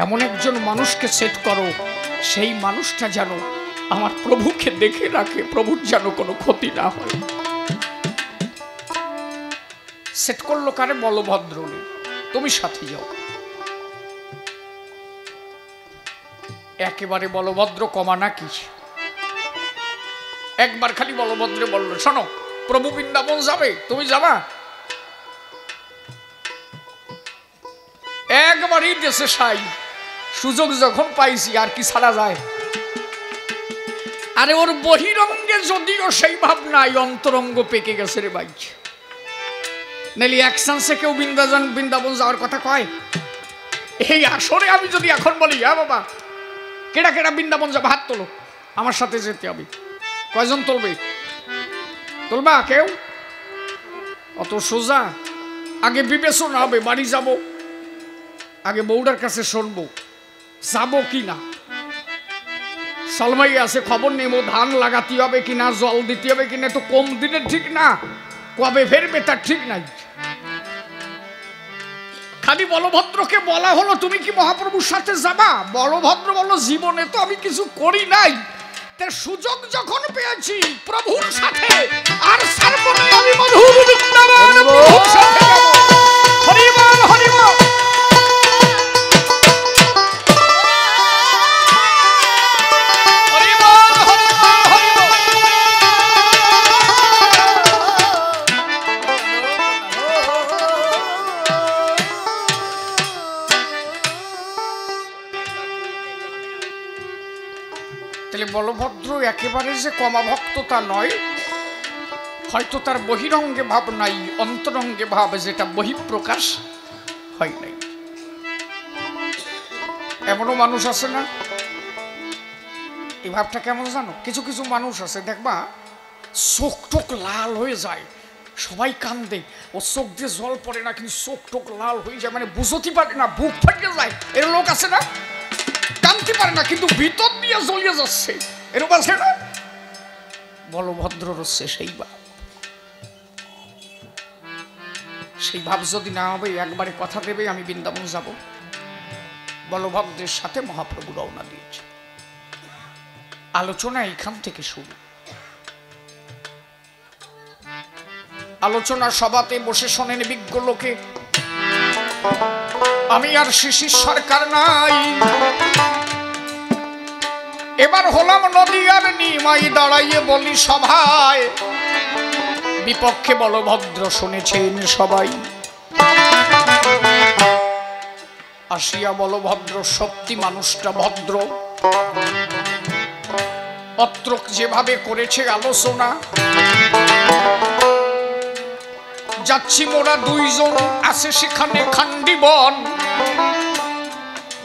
এমন একজন মানুষকে সেট করো, সেই মানুষটা যেন আমার প্রভুকে দেখে রাখে, প্রভুর যেন কোনো ক্ষতি না হয়। সেট করলো কারে? বলভদ্র। তুমি সাথে যাও। একেবারে বলভদ্র কমা নাকি? একবার খালি বলভদ্রে বললো, শোনো প্রভু বৃন্দাবন যাবে, তুমি যাবা? একবারই দেশে সাই, সুযোগ যখন পাইছি আর কি ছাড়া যায়? আরে ওর বহিরঙ্গে যদিও সেই ভাব নাই, অন্তরঙ্গ পেকে গেছে রে ভাই। নাইলে এক চান্সে কেউ বৃন্দাবন যাওয়ার কথা কয়? এই আসরে আমি যদি এখন বলি, হ্যাঁ বাবা কেডা কেডা বৃন্দাবন যাবে, হাত তোলো, আমার সাথে যেতে হবে। কয়জন তুলবে? তুলবা কেউ? অত সোজা? আগে বিবেচনা হবে, বাড়ি যাব, আগে বউটার কাছে শুনবো যাব কি না। সালমাই আছে খবর নেব, ধান লাগাতে হবে কিনা, জল দিতে হবে কিনা, তো কম দিনের ঠিক না, কবে ফেরবে তার ঠিক নাই। খালি বলভদ্রকে বলা হলো তুমি কি মহাপ্রভুর সাথে যাবা? বলভদ্র বলল জীবনে তো আমি কিছু করি নাই, তার সুযোগ যখন পেয়েছি প্রভুর সাথে আর সার্বনে আমি মধুর বৃন্দাবন প্রভুর সাথে যাব। হরি বল হরি বল। বলভদ্র একেবারে যে কমা ভক্ত তা নয়, হয়তো তার বহিরঙ্গে ভাব নাই, অন্তরঙ্গে ভাব যেটা বহিঃপ্রকাশ হয় নাই। এমনও মানুষ আছে না? এই ভাবটা কেমন জানো? কিছু কিছু মানুষ আছে দেখবা চোখ টোক লাল হয়ে যায়, সবাই কান্দে, ও চোখ দিয়ে জল পড়ে না, কিন্তু চোখ টোক লাল হয়ে যায়, মানে বুঝতে পারে না, বুক ফাটিয়ে যায়। এর লোক আছে না? কানতে পারে না কিন্তু ভিতর দিয়ে জ্বলিয়ে যাচ্ছে, এরকম আছে না? বলভদ্রর হচ্ছে সেই ভাব। সেই ভাব যদি না হবে, একবারে কথা দেবে আমি বৃন্দাবন যাব, বলভদ্রের সাথে মহাপ্রভু রওনা দিয়েছে। আলোচনা এইখান থেকে শুরু। আলোচনা সভাতে বসে শোনেন বিজ্ঞ লোকে, আমি আর শিশির সরকার নাই, এবার হলাম নদী আর নিমাই, দাঁড়াইয়ে বলি সভায়, বিপক্ষে বলভদ্র শুনেছেন সবাই। আসিয়া বলভদ্র সত্যি মানুষটা ভদ্র, অত্র যেভাবে করেছে আলোচনা, যাচ্ছি মোরা দুইজন, আছে সেখানে খান্ডিবন,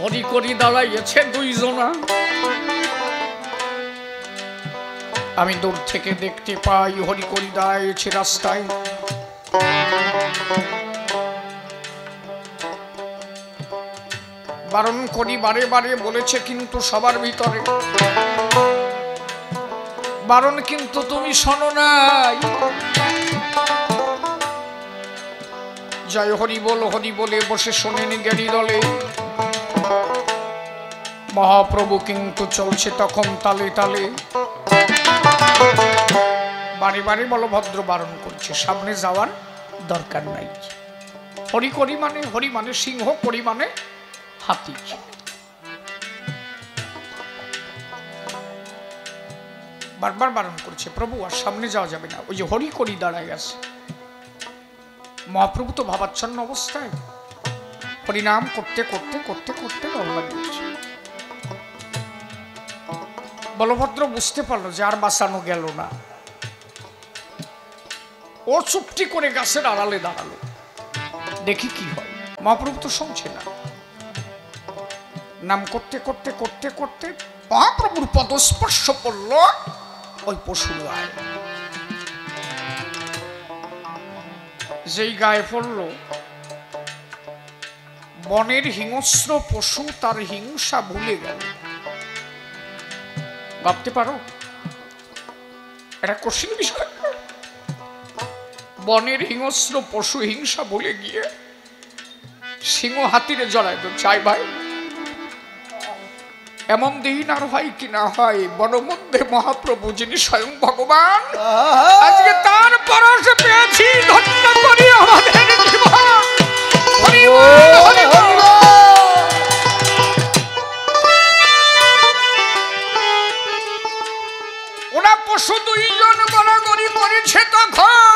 হরি করি দাঁড়াইয়েছে দুইজনা। আমি দূর থেকে দেখতে পাই হরি করি দাঁড়িয়েছে রাস্তায়, বারণ করি বারে বারে বলেছে কিন্তু সবার ভিতরে, বারণ কিন্তু তুমি শোনো নাই। জয় হরি বলে বসে শোনেন জ্ঞানী দলে, মহাপ্রভু কিন্তু চলছে তখন তালে তালে। বারে বারে বলভদ্র বারণ করছে, সামনে যাওয়ার দরকার নাই। হরি করি মানে, হরি মানে সিংহ, করি মানে হাতি। বারবার বারণ করছে, প্রভু আর সামনে যাওয়া যাবে না, ওই যে হরি করি দাঁড়ায় আছে। মহাপ্রভু তো ভাবাচ্ছন্ন অবস্থায় হরিনাম করতে করতে করতে করতে রওনা দিয়েছে। বলভদ্র বুঝতে পারলো যে আর বাঁচানো গেল না, ও চুপটি করে গাছের আড়ালে দাঁড়ালো, দেখি কি হয়। মহাপ্রভু তো শুনছে না। নাম করতে করতে করতে করতে মহাপ্রভুর পদস্পর্শ পড়ল ওই পশুর গায়ে। যেই গায়ে পড়ল, বনের হিংস্র পশু তার হিংসা ভুলে গেল। ভাবতে পারো এটা কঠিন বিষয়। বনের হিংস্র পশু হিংসা ভুলে গিয়ে সিংহ হাতিরে জড়ায় তো চাই ভাই, এমন দিন আর হয় কি না হয়, বনমধ্যে মহাপ্রভু যিনি স্বয়ং ভগবান, আজকে তার পরশ পেয়েছি, ধন্য করি আমাদের জীবন। হরি বল, হরি বল। ওরা পশু দুইজন গড়াগড়ি করেছে, তখন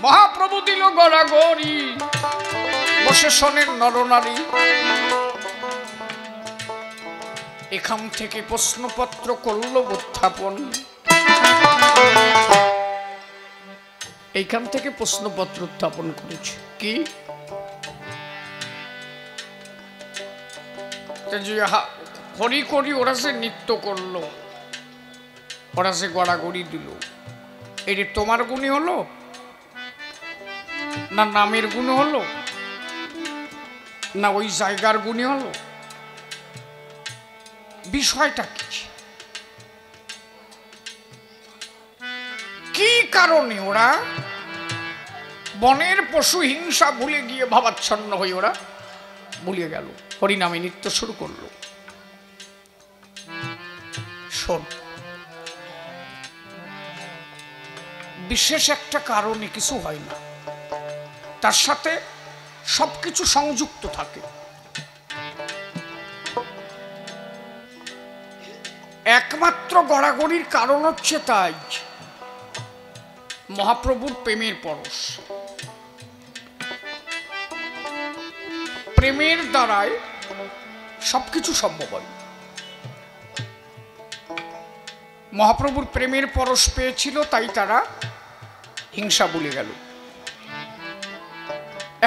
মহাপ্রভু দিল গড়াগড়ি, বসে শোনেন নরনারী। এখান থেকে প্রশ্নপত্র করল উত্থাপন, এইখান থেকে প্রশ্নপত্র উত্থাপন করেছে কি, হরি করি ওরা যে নৃত্য করলো, ওরা যে গড়াগড়ি দিল, এটি তোমার গুণী হলো না নামের গুণ হলো না ওই জায়গার গুণী হলো? বিষয়টা কি কারণে ওরা বনের পশু হিংসা ভুলে গিয়ে ভাবাচ্ছন্ন হয়ে ওরা ভুলিয়ে গেল, হরিনামে নৃত্য শুরু করলো? শোন, বিশেষ একটা কারণে কিছু হয় না, তার সাথে সবকিছু সংযুক্ত থাকে। একমাত্র গড়াগড়ির কারণ হচ্ছে তাই মহাপ্রভুর প্রেমের পরশ। প্রেমের দ্বারাই সবকিছু সম্ভব হয়। মহাপ্রভুর প্রেমের পরশ পেয়েছিল, তাই তারা হিংসা ভুলে গেল।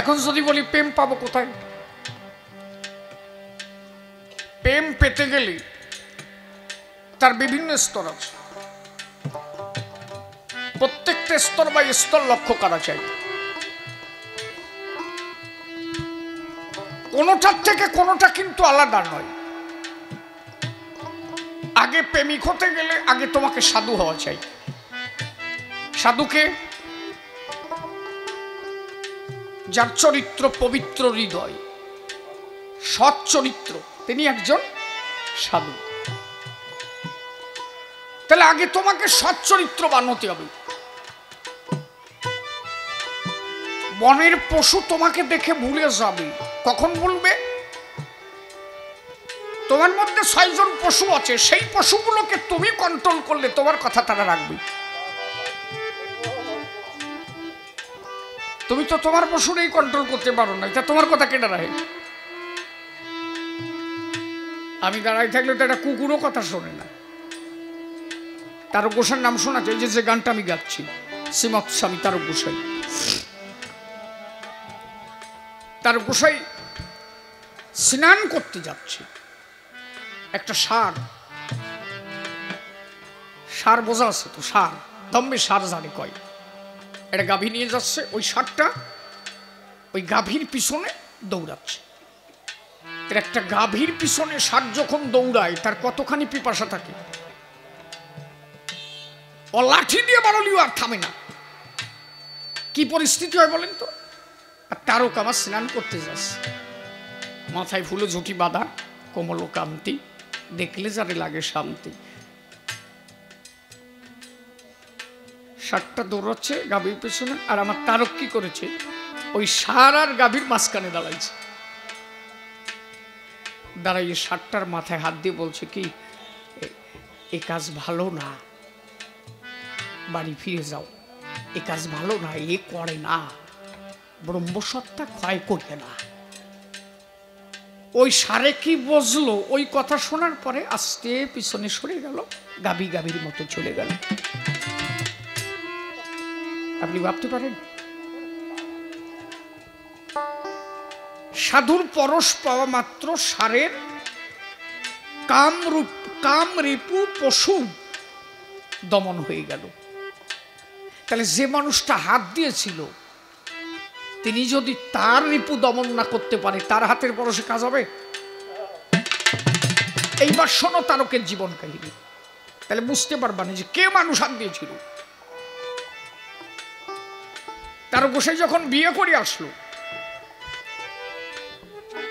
এখন যদি বলি প্রেম পাবো কোথায়? প্রেম পেতে গেলে তার বিভিন্ন স্তর আছে, প্রত্যেকটা স্তর বা স্তর লক্ষ্য করা চাই। কোনোটার থেকে কোনোটা কিন্তু আলাদা নয়। আগে প্রেমিক হতে গেলে আগে তোমাকে সাধু হওয়া চাই। সাধুকে যার চরিত্র পবিত্র, হৃদয় সৎ চরিত্র, তিনি একজন সাধু। তাহলে আগে তোমাকে সৎ চরিত্র বানাতে হবে। বনের পশু তোমাকে দেখে ভুলে যাবে। কখন ভুলবে? তোমার মধ্যে 6 জন পশু আছে, সেই পশুগুলোকে তুমি কন্ট্রোল করলে তোমার কথা তারা রাখবে। তুমি তো তোমার পশুরেই কন্ট্রোল করতে পারো না, তা তোমার কথা কেটে রাখে? আমি দাঁড়াই থাকলে তো একটা কুকুরও কথা শোনে না। তারক গোসাইর নাম শোনা যায়? যে গানটা আমি গাচ্ছি, শ্রীমৎ স্বামী তারক গোসাই। তারক গোসাই স্নান করতে যাচ্ছে, একটা ষাঁড় বোঝা আছে তো, ষাঁড় দম্বে ষাঁড় জানে কয়, একটা গাভী নিয়ে যাচ্ছে। ওই ষাঁড়টা ওই গাভীর পিছনে দৌড়াচ্ছে। একটা গাভীর পিছনে ষাঁড় যখন দৌড়ায় তার কতখানি পিপাসা থাকে, ও লাঠি দিয়ে বাড়লিও আর থামে না। কি পরিস্থিতি হয় বলেন তো? আর তারক আমার স্নান করতে যাচ্ছে, মাথায় ফুলো ঝুঁটি বাঁধা, কোমল কান্তি, দেখলে যারে লাগে শান্তি। ষাঁড়টা দৌড়াচ্ছে গাভীর পেছনে, আর আমার তারক কি করেছে? ওই ষাঁড় আর গাভীর মাঝখানে দাঁড়াইছে। দাঁড়াইয়ে ষাঁড়টার মাথায় হাত দিয়ে বলছে কি, এ কাজ ভালো না, বাড়ি ফিরে যাও, এ কাজ ভালো না, এ করে না, ব্রহ্মসত্তা ক্ষয় করবে না। ওই ষাঁড়ে কি বুঝলো? ওই কথা শোনার পরে আস্তে পিছনে সরে গেল, গাভীর মতো চলে গেল। আপনি ভাবতে পারেন? সাধুর পরশ পাওয়া মাত্র সারের কাম রিপু পশু দমন হয়ে গেল। তাহলে যে মানুষটা হাত দিয়েছিল তিনি যদি তার রিপু দমন না করতে পারে, তার হাতের পরশে কাজ হবে? এইবার শোনো তারকের জীবন কাহিনী, তাহলে বুঝতে পারবা না যে কে মানুষ হাত দিয়েছিল। তারক গোসাই যখন বিয়ে করে আসলো,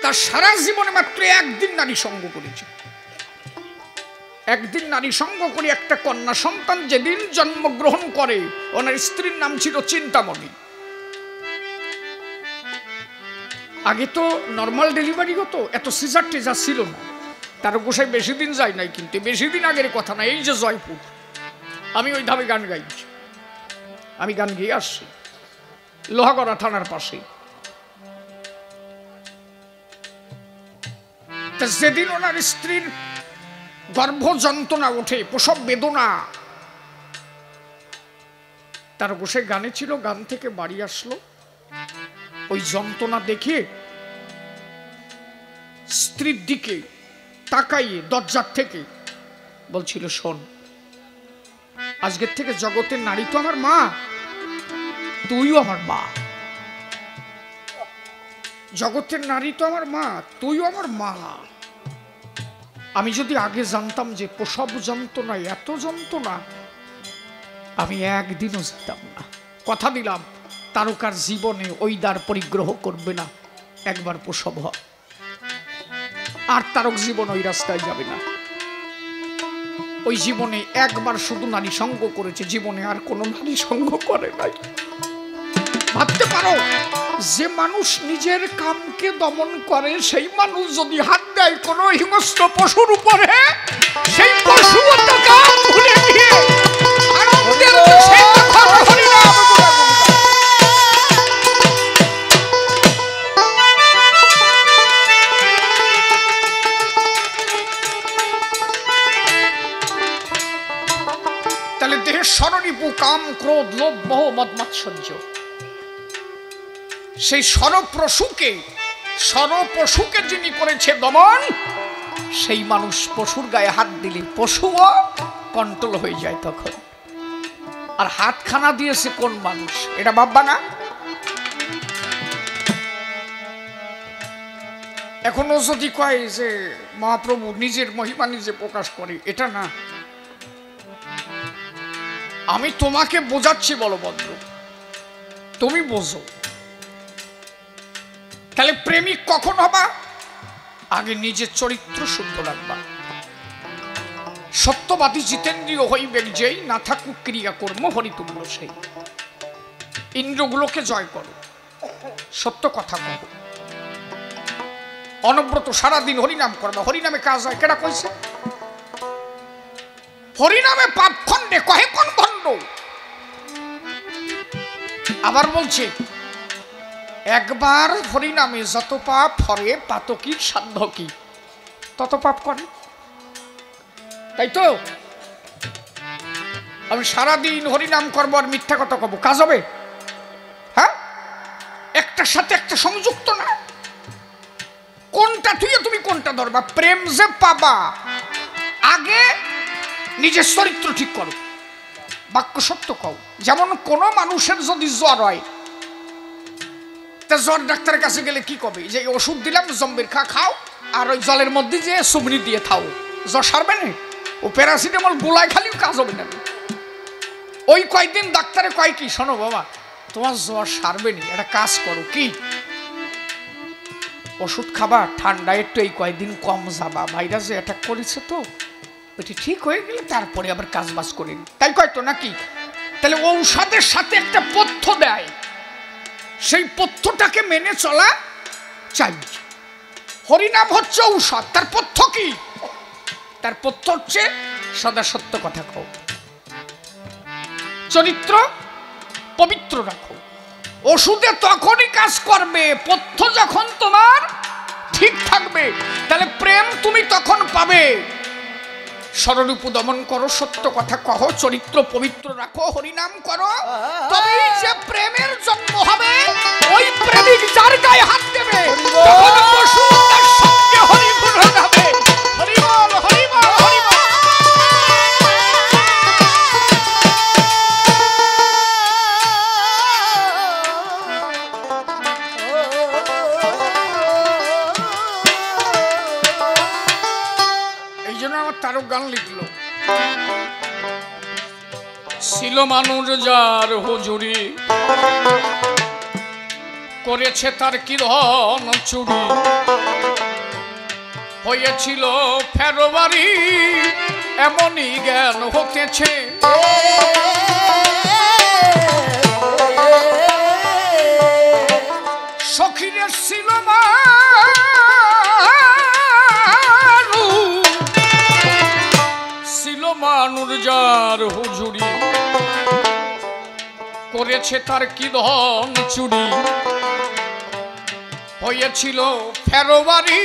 তার সারা জীবনে মাত্র একদিন নারী সঙ্গ করেছে। একদিন নারী সঙ্গ করে একটা কন্যা সন্তান যেদিন জন্মগ্রহণ করে, ওনার স্ত্রীর নাম ছিল চিন্তামণি। আগে তো নর্মাল ডেলিভারি হতো, এত সিজার টিজার ছিল না। তারক গোসাই বেশি দিন যায় নাই, কিন্তু বেশি দিন আগের কথা না। এই যে জয়পুর, আমি ওই ধামে গান গাইছি, আমি গান গেয়ে আসছি লোহাগড়া থানার পাশে। যেদিন ওনার স্ত্রীর গর্ভ যন্ত্রণা ওঠে, প্রসব বেদনা, তার গোসাই গানে ছিল, গান থেকে বাড়ি আসলো, ওই যন্ত্রণা দেখে স্ত্রীর দিকে তাকাইয়ে দরজার থেকে বলছিল, শোন, আজকের থেকে জগতের নারী তো আমার মা, তুইও আমার মা। জগতের নারী তো আমার মা, তুইও আমার মা। আমি যদি আগে জানতাম যে প্রসব যন্ত্রণা এত যন্ত্রণা, আমি একদিনও যেতাম না। কথা দিলাম তারকার জীবনে ওই দ্বার পরিগ্রহ করবে না। একবার প্রসব হয় আর তারক জীবন ওই রাস্তায় যাবে না। ওই জীবনে একবার শুধু নারী সঙ্গ করেছে, জীবনে আর কোনো নারী সঙ্গ করে নাই। ভাবতে পারো, যে মানুষ নিজের কামকে দমন করে, সেই মানুষ যদি হাত দেয় কোনো হিংস্র পশুর উপরে, সেই পশু কাম ভুলে গিয়ে আনন্দের বশে তখন হরিনাম। তাহলে দেহের ষড়রিপু কাম, ক্রোধ, লোভ, মোহ, মদ, মাৎসর্য, সেই সরপশুকে যিনি করেছে দমন, সেই মানুষ পশুর গায়ে হাত দিলে পশুও কন্ট্রোল হয়ে যায় তখন। আর হাতখানা দিয়েছে কোন মানুষ, এটা ভাববা না? এখনো যদি কয় যে মহাপ্রভু নিজের মহিমা নিজে প্রকাশ করে, এটা না। আমি তোমাকে বোঝাচ্ছি বলভদ্র, তুমি বোঝো। তাহলে প্রেমিক কখন হবা? আগে নিজের চরিত্র শুদ্ধ রাখবা। সত্যবাদী জিতেন্দ্রীয় হইবেন যেই, না থাকুক ক্রিয়া কর্ম হরিতুল্য সেই। ইন্দ্রগুলোকে জয় করো, সত্য কথা বলো, অনব্রত সারাদিন হরিনাম করবা। হরিনামে কাজ হয়, কেডা কইছে? হরিনামে পাপ খণ্ডে, কহে কোন খণ্ড? আবার বলছে, একবার হরিনামে যত পাপ হরে, পাতকীর সাধ্য কি? তত পাপ করে, তাই তো? আমি সারাদিন হরিনাম করবো আর মিথ্যা কথা কব, কাজ হবে? হ্যাঁ, একটার সাথে একটা সংযুক্ত না। কোনটা তুই তুমি কোনটা ধরবা? প্রেম যে পাবা, আগে নিজের চরিত্র ঠিক করো, বাক্য সত্য কও। যেমন কোন মানুষের যদি জ্বর হয়, তা জ্বর ডাক্তারের কাছে গেলে কি কবে? যে ওষুধ দিলাম, জম্বির খাও, আর ওই জলের মধ্যে যে সুমনি দিয়ে খাও, জ্বর সারবে না। ও প্যারাসিটামল গোলায় খালিও কাজ হবে না। ওই কয়েকদিন ডাক্তারে কয় কি, শোনো বাবা, তোমার জ্বর সারবে না, একটা কাজ করো। কি? ওষুধ খাবা, ঠান্ডা একটু এই কয়েকদিন কম যাবা, ভাইরাস যে অ্যাটাক করেছে তো, ওইটি ঠিক হয়ে গেলে তারপরে আবার কাজ বাজ করে নি, তাই কয় তো নাকি? তাহলে ঔষধের সাথে একটা পথ্য দেয়, সেই পথ্যটাকে মেনে চলা চাই। হরিনাম হচ্ছে ঔষধ, তার পথ্য কি? তার পথ্য হচ্ছে সদা সত্য কথা কও, চরিত্র পবিত্র রাখো। ওষুধে তখনই কাজ করবে পথ্য যখন তোমার ঠিক থাকবে। তাহলে প্রেম তুমি তখন পাবে ষড়রূপ দমন করো, সত্য কথা কহ, চরিত্র পবিত্র রাখো, হরিনাম করো, তবেই যে প্রেমের জন্ম হবে। ওই প্রেমিক যার গায়ে হাত দেবে তখন পশু তার সঙ্গে হরিগুণ গাবে। হরি বল, হরি বল, হরি বল। এই জন্য আমার তারক গান লিখলো, ছিল মানুষ যার হুজুরি, করেছে তার কি ধন চুরি, হয়েছিল ফেরবারি, এমনই জ্ঞান হতেছে। সখীরে ছিল মানুষ যার হুজুরি, করেছে তার কি ধন চুরি, হয়েছিল ফেরবারি,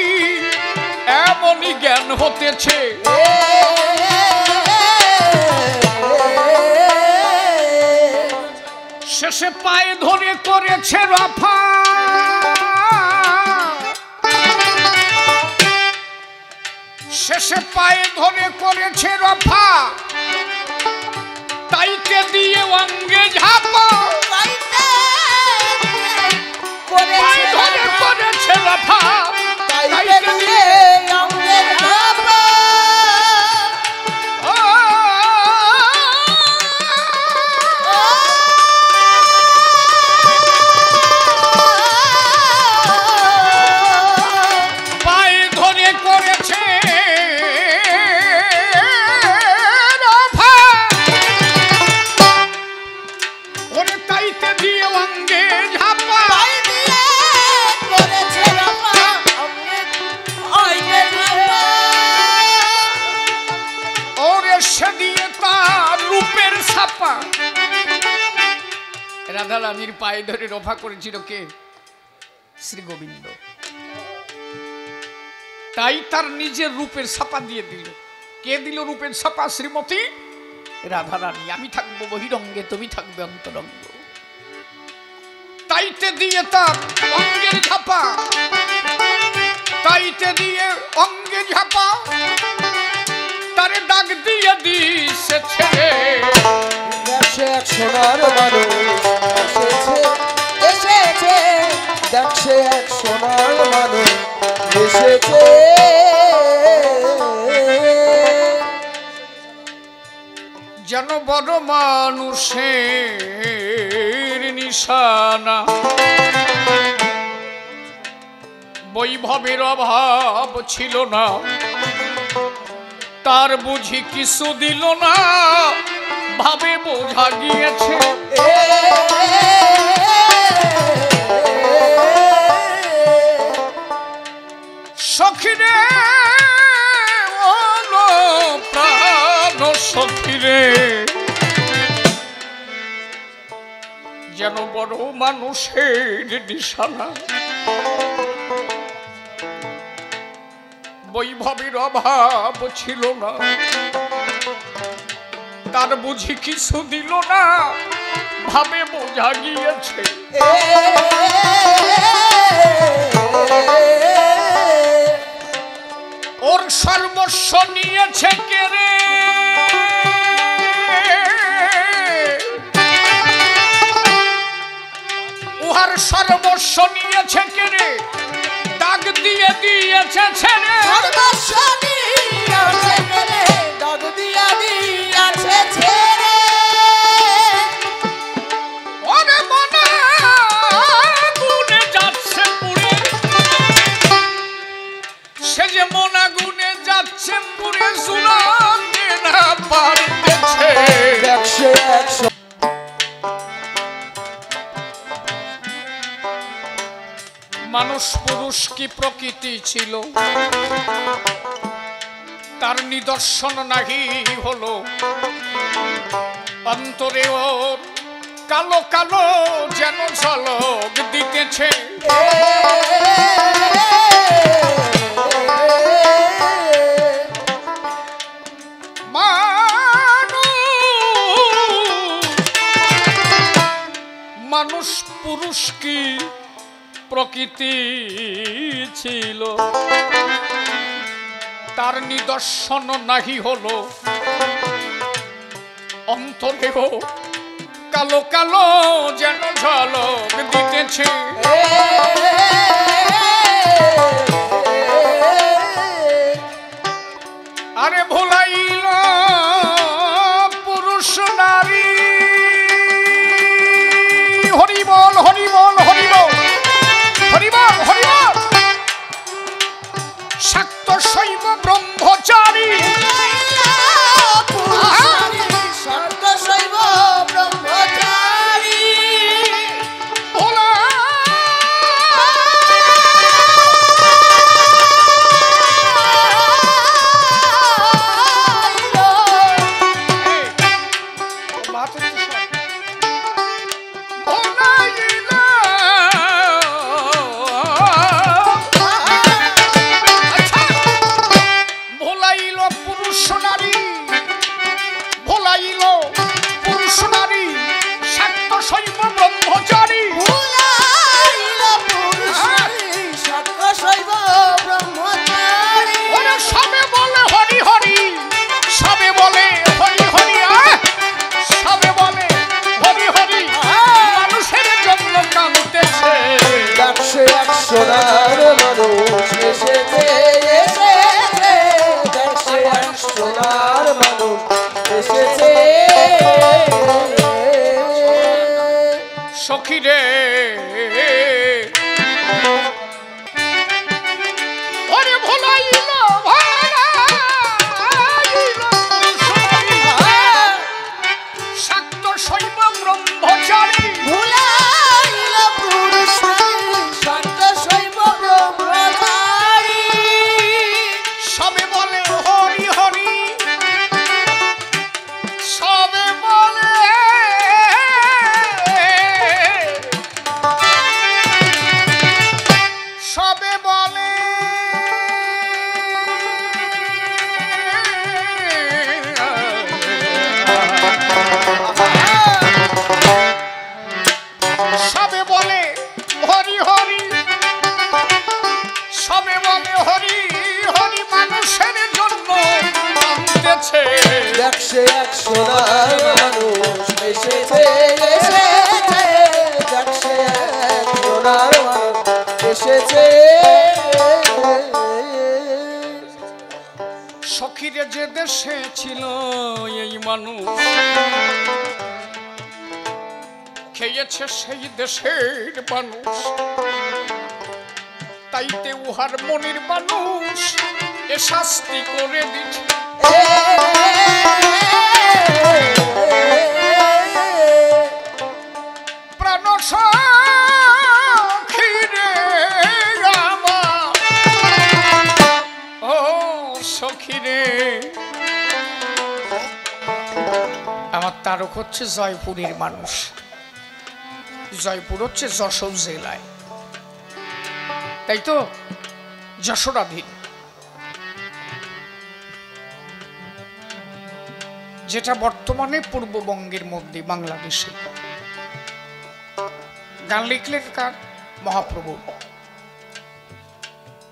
এমনই জ্ঞান হতেছে। শেষে পায়ে ধরে করেছে রফা, শেষে পায়ে ধরে করেছে রফা, তাইতে দিয়ে অঙ্গে ঝাপা, পায়ে ধরে করেছে রফা, তাইতে দিয়ে অঙ্গে ঝাপা। পায়ে ধরে করেছে রাধা রানীর পায়ে ধরে রফা করেছিল কে? শ্রী গোবিন্দ। তাই তার নিজের রূপের ছাপা দিয়ে দিল। কে দিল রূপের ছাপা? শ্রীমতী রাধা রানী। আমি থাকবো বহিরঙ্গে, তুমি থাকবে অন্তরঙ্গ। তাইতে দিয়ে তার অঙ্গের ঝাপা, তাইতে দিয়ে অঙ্গে ঝাপা, তারে ডাক দিয়ে দিছে ছেড়ে। এক সোনার মানুষ এসেছে, এসেছে, দেখছে এক সোনার মানুষ এসেছে। যেন বড় মানুষের নিশানা, বৈভবের অভাব ছিল না, তার বুঝি কিছু দিল না, ভাবে বোঝা গিয়েছে। সখীরে ওলো প্রাণ সখীরে, যেন বড় মানুষের নিশানা, বৈভবের অভাব ছিল না, তার বুঝি কিছু দিল না, ভাবে বোঝা গিয়েছে। ওর সর্বস্ব নিয়েছে কে রে? উহার সর্বস্ব নিয়েছে কে রে? ডাক দিয়ে দিয়েছে ছেড়ে। সর্বস্ব নিয়েছে কে রে? ডাক দিয়ে দিয়েছে ছেড়ে। ওরে মনা গুনে যাচ্ছে পুরে, সে যে মনা গুনে যাচ্ছে পুরে, জুলাতে না পারতেছে। দেখছে একশো মানুষ পুরুষ কি প্রকৃতি ছিল, তার নিদর্শন নাহি হলো। অন্তরে ওর কালো কালো যেন ঝলক দিতেছে। পুরুষ কি প্রকৃতি ছিল, তার নিদর্শন নাহি হলো অন্তরেও কালো কালো যেন ঝলক দিতেছে। আরে ভোলাইল পুরুষ নারী, হরিবল হরিবল হরিবল হরিবল হরিবল, শাক্ত শৈব ব্রহ্মচারী, সোনার মানুষ এসেছে, এসেছে, দেখছে এক সোনার মানুষ এসেছে। সখী রে ওরে ভোলাইল শাক্ত শৈব ব্রহ্মচারী, সবে বলে হরি হরি, সবে বলে সবে বলে সবে বলে হরি হরি, সবে বলে হরি হরি, মানুষের জন্য আনতেছে। দেখছে এক সোনার মানুষ এসেছে, এসেছে, দেখছে এক সোনার মানুষ এসেছে। সখীরে যে দেশে ছিল এই মানুষ, খেয়েছে সেই দেশের মানুষ, তাইতে উহার মনির মানুষ এ শাস্তি করে দিচ্ছে। প্রাণ সখী রে আমার, ও সখী রে আমার, তারক হচ্ছে জয়পুরের মানুষ। জয়পুর হচ্ছে যশোর জেলায়, তাই তো, যশোরাধীন, যেটা বর্তমানে পূর্ববঙ্গের মধ্যে বাংলাদেশে। গান লিখলেন কার? মহাপ্রভু।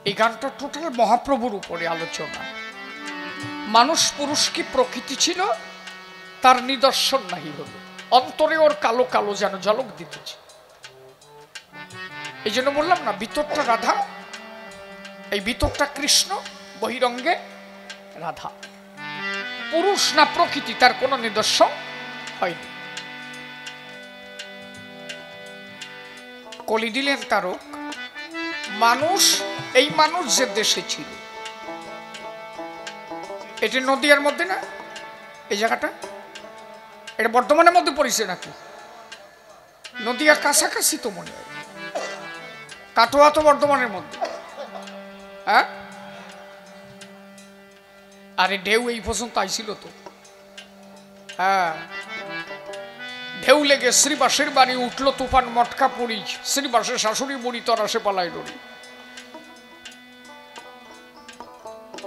এই গানটা টোটাল মহাপ্রভুর উপরে আলোচনা। মানুষ পুরুষ কি প্রকৃতি ছিল, তার নিদর্শন নাহি হলো অন্তরে ওর কালো কালো যেন ঝলক দিতেছে। এই জন্য বললাম না, ভিতরটা রাধা, এই ভিতরটা কৃষ্ণ, বহিরঙ্গে রাধা। পুরুষ না প্রকৃতি তার কোনো নিদর্শন হয়নি। কলি দিলেন তারক, মানুষ, এই মানুষ যে দেশে ছিল, এটি নদিয়ার মধ্যে না, এই জায়গাটা এটা বর্ধমানের মধ্যে পড়েছে নাকি? নদিয়ার কাছাকাছি তো মনে হয়, কাটোয়া তো বর্ধমানের মধ্যে। হ্যাঁ, আরে ঢেউ এই পর্যন্ত আইছিল তো। হ্যাঁ, ঢেউ লেগে শ্রীবাসের বাড়ি উঠলো তুফান মটকা পড়ি, শ্রীবাসের শাশুড়ি বুড়ি তরাসে পালাই ডরি,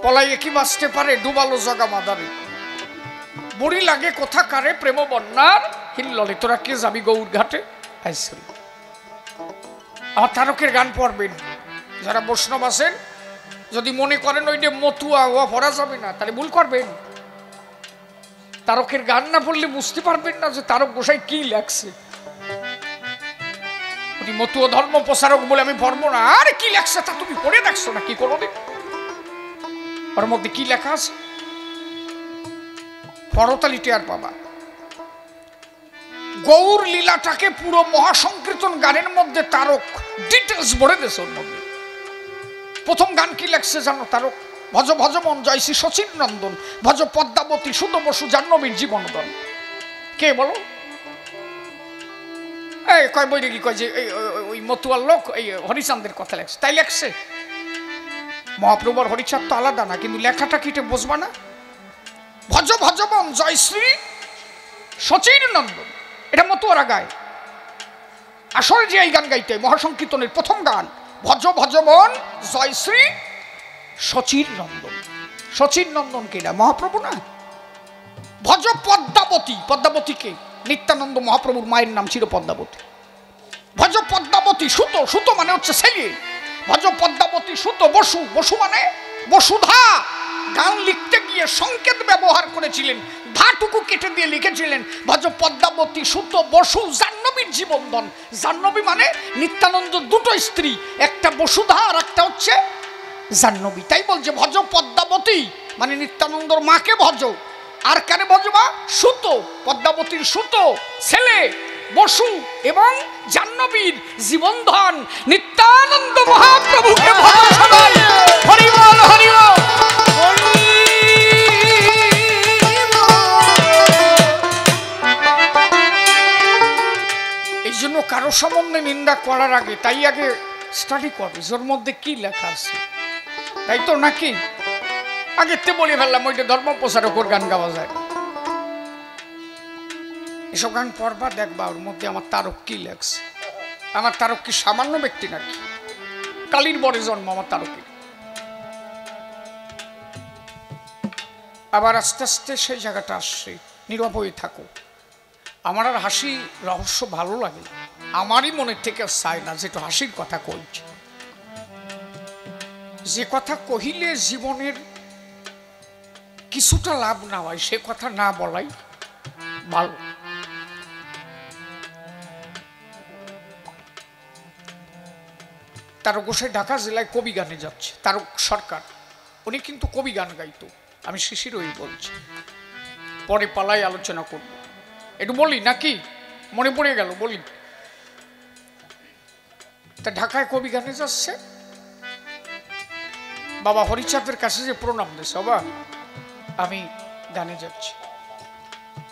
পলাইয়ে কি বাঁচতে পারে, ডুবালো জগা মাদারে, বুড়ি লাগে কোথা কারে প্রেম বন্যার হিল্ললে, তোরা কে যাবি গৌর ঘাটে আইসল। আমার তারকের গান পড়বেন যারা বৈষ্ণব আছেন। যদি মনে করেন ওইটা মতুয়া ও পড়া যাবে না, তাহলে ভুল করবেন। তারকের গান না পড়লে বুঝতে পারবেন না যে তারক গোসাই কি লেখছে। উনি মতুয়া ধর্ম প্রচারক বলে আমি পড়বো না। আরে কি লেখছে তা তুমি পড়ে দেখছো না কি কোনোদিন? ওর মধ্যে কি লেখা আছে পরতালি টেয়ার পাবা। গৌর লীলাটাকে পুরো মহাসংকীর্তন গানের মধ্যে তারক ডিটেলস ভরে দিয়েছে। ওর মধ্যে প্রথম গান কি লেখছে জানো? তারক ভজ ভজ মন জয় শ্রী শচীন নন্দন, ভজ পদ্মাবতী সুত বসু জাহ্নবীর জীবনদন। কে বলো? এই কয় বই কি কয় যে ওই মতুয়ার লোক এই হরিচাঁদের কথা লেখছে, তাই লেখছে। মহাপ্রভুর হরিচাঁদ তো আলাদা না, কিন্তু লেখাটা কি বুঝবা না? ভজ ভজ মন জয় শ্রী শচীন নন্দন, এটা মতুয়ারা গায়। আসলে যে এই গান গাইতে মহাসংকীর্তনের প্রথম গান ভজ ভজ মন জয় শ্রী শচীন নন্দন। শচীন নন্দন কে? না মহাপ্রভু না। ভজ পদ্মাবতী, পদ্মাবতী কে? নিত্যানন্দ মহাপ্রভুর মায়ের নাম ছিল পদ্মাবতী। ভজ পদ্মাবতী সুত, সুত মানে হচ্ছে ছেলে। ভজ পদ্মাবতী সুত বসু, বসু মানে বসুধা। গান লিখতে গিয়ে সংকেত ব্যবহার করেছিলেন, ধাটুকু কেটে দিয়ে লিখেছিলেন ভজ পদ্মাবতী সুত বসু জাহ্নবীর জীবনদন। জাহ্নবী মানে নিত্যানন্দ দুটো স্ত্রী, একটা বসুধা আর একটা হচ্ছে জাহ্নবী। তাই বলছে ভজ পদ্মাবতী মানে নিত্যানন্দর মাকে ভজ। আর কারে ভজবা? সুত, পদ্মাবতীর সুত ছেলে বসু এবং জাহ্নবীর জীবনধন নিত্যানন্দ মহাপ্রভুকে ভজ সবাই। হরি বল হরি বল। এই জন্য কারো সম্বন্ধে নিন্দা করার আগে তাই আগে স্টাডি করবে ওর মধ্যে কি লেখা আছে, তাই তো নাকি? আগেতে বলে ফেললাম ওইটা ধর্ম প্রচারকের গান গাওয়া যায়। এসব গান পড়বা দেখবা ওর মধ্যে আমার তারক কি লেখছে। আমার তারক কি সামান্য ব্যক্তি নাকি? কালীর বরে জন্ম আমার তারকের। আবার আস্তে আস্তে সেই জায়গাটা আসছে, নীরব হয়ে থাকো। আমার আর হাসি রহস্য ভালো লাগে, আমারই মনের থেকে চায় না যেটা হাসির কথা কইছে। যে কথা কহিলে জীবনের কিছুটা লাভ না হয় সে কথা না বলাই ভালো। তারক গোসাই ঢাকা জেলায় কবি গানে যাচ্ছে। তারক সরকার উনি কিন্তু কবি গান গাইতো, আমি শিশিরই বলছি, পরে পালাই আলোচনা করব। একটু বলি নাকি? মনে পড়ে গেল বলি। তা ঢাকায় কবি গানে যাচ্ছে, বাবা হরিচাঁদের কাছে যে প্রণাম দিয়েছে, বাবা আমি গানে যাচ্ছি।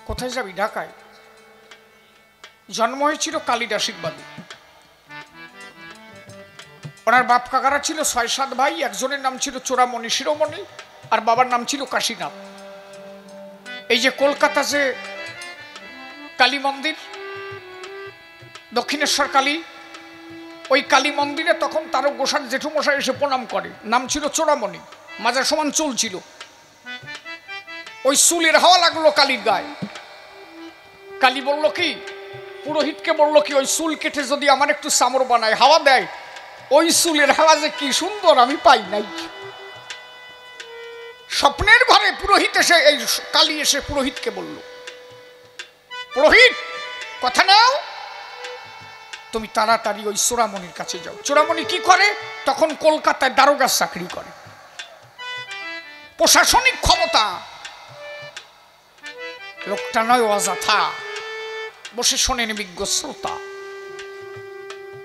কোথায় যাবি? ঢাকায়। জন্ম হয়েছিল কালীর আশীর্বাদে। ওনার বাপ কাকারা ছিল ৬-৭ ভাই। একজনের নাম ছিল চোরামণি শিরোমণি আর বাবার নাম ছিল কাশীনাথ। এই যে কলকাতা যে কালী মন্দির, দক্ষিণেশ্বর কালী, ওই কালী মন্দিরে তখন তারক গোসার জেঠুমশাই এসে প্রণাম করে। নাম ছিল চোরামণি, মাজার সমান চুল ছিল। ওই চুলের হাওয়া লাগলো কালীর গায়ে। কালী বলল কি, পুরোহিতকে বলল কি, ওই চুল কেটে যদি আমার একটু চামড় বানায় হাওয়া দেয়, ওই চুলের হাওয়া যে কি সুন্দর আমি পাই নাই। স্বপ্নের ঘরে পুরোহিত এসে, এই কালী এসে পুরোহিতকে বলল, পুরোহিত কথা নাও, তুমি তাড়াতাড়ি ওই চোরামণির কাছে যাও। চোরামণি কি করে? তখন কলকাতায় দারোগার চাকরি করে, প্রশাসনিক ক্ষমতা। লোকটা নয় অযথা, বসে শোনেন বিজ্ঞ শ্রোতা।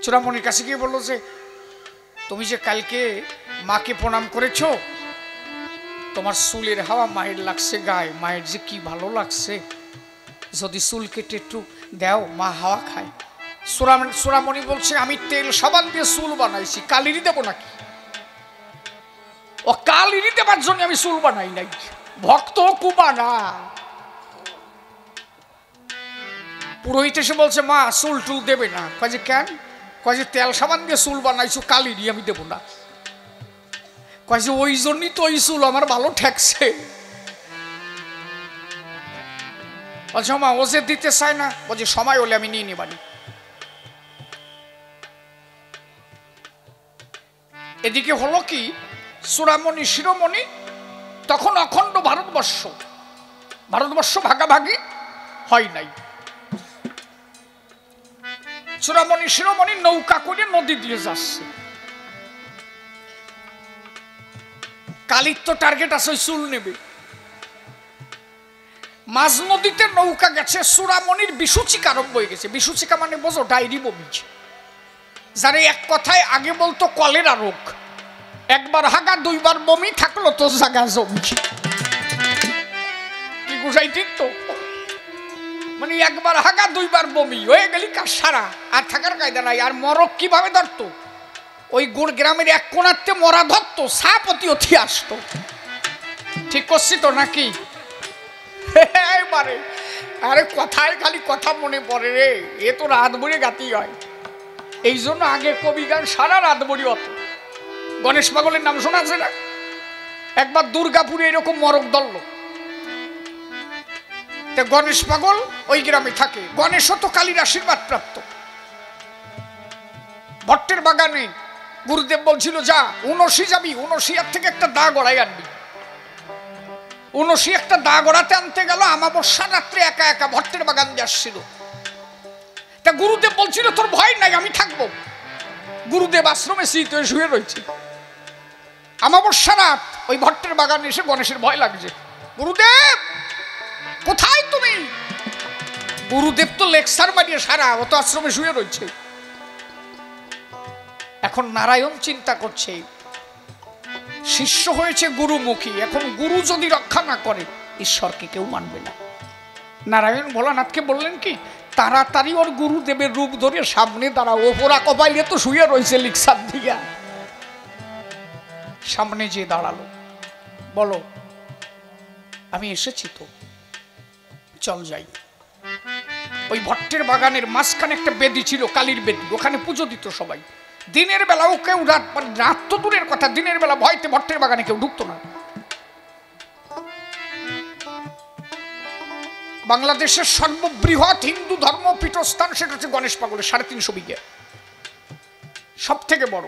চোরামণির কাছে গিয়ে বললো যে, তুমি যে কালকে মাকে প্রণাম করেছ, তোমার চুলের হাওয়া মায়ের লাগছে গায়ে, মায়ের যে কি ভালো লাগছে, যদি চুল কেটে একটু দাও, মা হাওয়া খায়। চোরামণি বলছে, আমি তেল সাবান দিয়ে চুল বানাইছি, কালিরি দেবো নাকি? ও কালিরি দেবার জন্য আমি চুল বানাই নাই, ভক্ত কুবানা। পুরোহিত এসে বলছে, মা চুল টুল দেবে না। কয় যে কেন? কয় যে তেল সাবান দিয়ে চুল বানাইছো, কালিরি আমি দেবো না। কয় যে ওই জন্যই তো ওই চুল আমার ভালো ঠেকছে। বলছে মা ও যে দিতে চায় না, বলছে সময় হলে আমি নিয়ে নিবানি। এদিকে হলো কি চূড়ামণি শিরোমণি, তখন অখণ্ড ভারতবর্ষ ভাগাভাগি হয় নাই। চূড়ামণি শিরোমণি নৌকা করে নদী দিয়ে যাচ্ছে। কালির তো টার্গেট আছে, ওই চুল নেবে। মাঝ নদীতে নৌকা গেছে, চূড়ামণির বিসূচিকা আরম্ভ হয়ে গেছে। বিসূচিকা মানে বোঝো, ডায়রি বমি, যারা এক কথায় আগে বলতো কলেরা রোগ। একবার হাগা দুইবার বমি থাকলো তো জাগা জমি, কি গুছাই ঠিক তো? মানে একবার হাগা দুইবার বমি হয়ে গেলি কার সারা, আর থাকার কায়দা নাই। আর মরক কিভাবে ধরতো? ওই গোড় গ্রামের এক কোণাতে মরা ধরতো, সাপ অতি অতি আসতো। ঠিক করছি তো নাকি? এবারে আরে কথায় খালি কথা মনে পড়ে রে, এ তো রাত ভরে গাতি হয়। এই জন্য আগে কবি গান সারা রাত ভরি হত। গণেশ পাগলের নাম শোনা আছে না? একবার দুর্গাপুরে এরকম মরক ধরল। গণেশ পাগল ওই গ্রামে থাকে। গণেশও তো কালীর আশীর্বাদ প্রাপ্ত। ভট্টের বাগানে গুরুদেব বলছিল, যা ৭৯ যাবি, ৭৯ থেকে একটা দা গড়াই আনবি। ৭৯ একটা দা গড়াতে আনতে গেল, আমাবস্যা রাত্রে একা একা ভট্টের বাগান দিয়ে আসছিল। তা গুরুদেব বলছিল, তোর ভয় নাই, আমি থাকবো। গুরুদেব আশ্রমে শীত হয়ে শুয়ে রয়েছে। আমাবস্যা রাত ওই ভট্টের বাগানে এসে গণেশের ভয় লাগছে। গুরুদেব কোথায় তুমি? গুরুদেব তো লেকচার মারিয়ে সারা, ও তো আশ্রমে শুয়ে রয়েছে। এখন নারায়ণ চিন্তা করছে, শিষ্য হয়েছে গুরুমুখী, এখন গুরু যদি রক্ষা না করে ঈশ্বরকে কেউ মানবে না। নারায়ণ ভোলানাথকে বললেন কি, তাড়াতাড়ি ওর গুরুদেবের রূপ ধরে সামনে দাঁড়াও। ওপরা কপাইলে তো শুয়ে রয়েছে লিকসার দিয়া। সামনে যে দাঁড়ালো, বলো আমি এসেছি তো, চল যাই। ওই ভট্টের বাগানের মাঝখানে একটা বেদি ছিল, কালীর বেদি, ওখানে পুজো দিত সবাই। দিনের বেলাও কেউ রাত তো দূরের কথা, দিনের বেলা ভয়তে ভট্টের বাগানে কেউ ঢুকতো না। বাংলাদেশের সর্ববৃহৎ হিন্দু ধর্ম পীঠস্থান সেটা হচ্ছে গণেশ পাগলের, ৩৫০ বিঘে, সব থেকে বড়।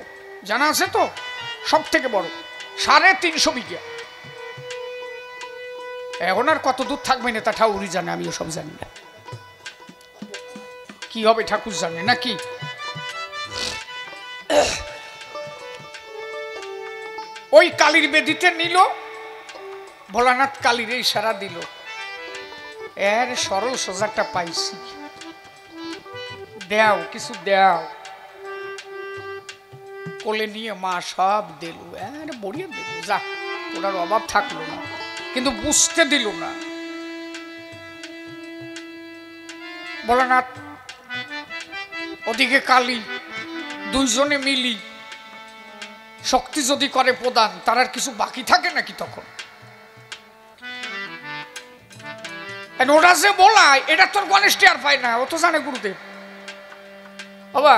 জানা আছে তো? সব থেকে বড় ৩৫০ বিঘে। এখন আর কত দূর থাকবে নেতা ঠাকুরই জানে, আমিও সব জানি না। কি হবে ঠাকুর জানে নাকি? ওই কালীর বেদিতে নিল, ভোলানাথ কালীর ইশারা দিল, এর সরল সোজাটা পাইছি, দেও কিছু দেও। কোলে নিয়ে মা সব দিল, বড়িয়ে দিল, যা ওটার অভাব থাকলো না, কিন্তু বুঝতে দিল না। ভোলানাথ ওদিকে কালী, দুইজনে মিলি শক্তি যদি করে প্রদান, তার আর কিছু বাকি থাকে নাকি তখন? ওরা যে বলায়, এটা তোর গণেশ টের পায় না, ও তো জানে গুরুদেব। বাবা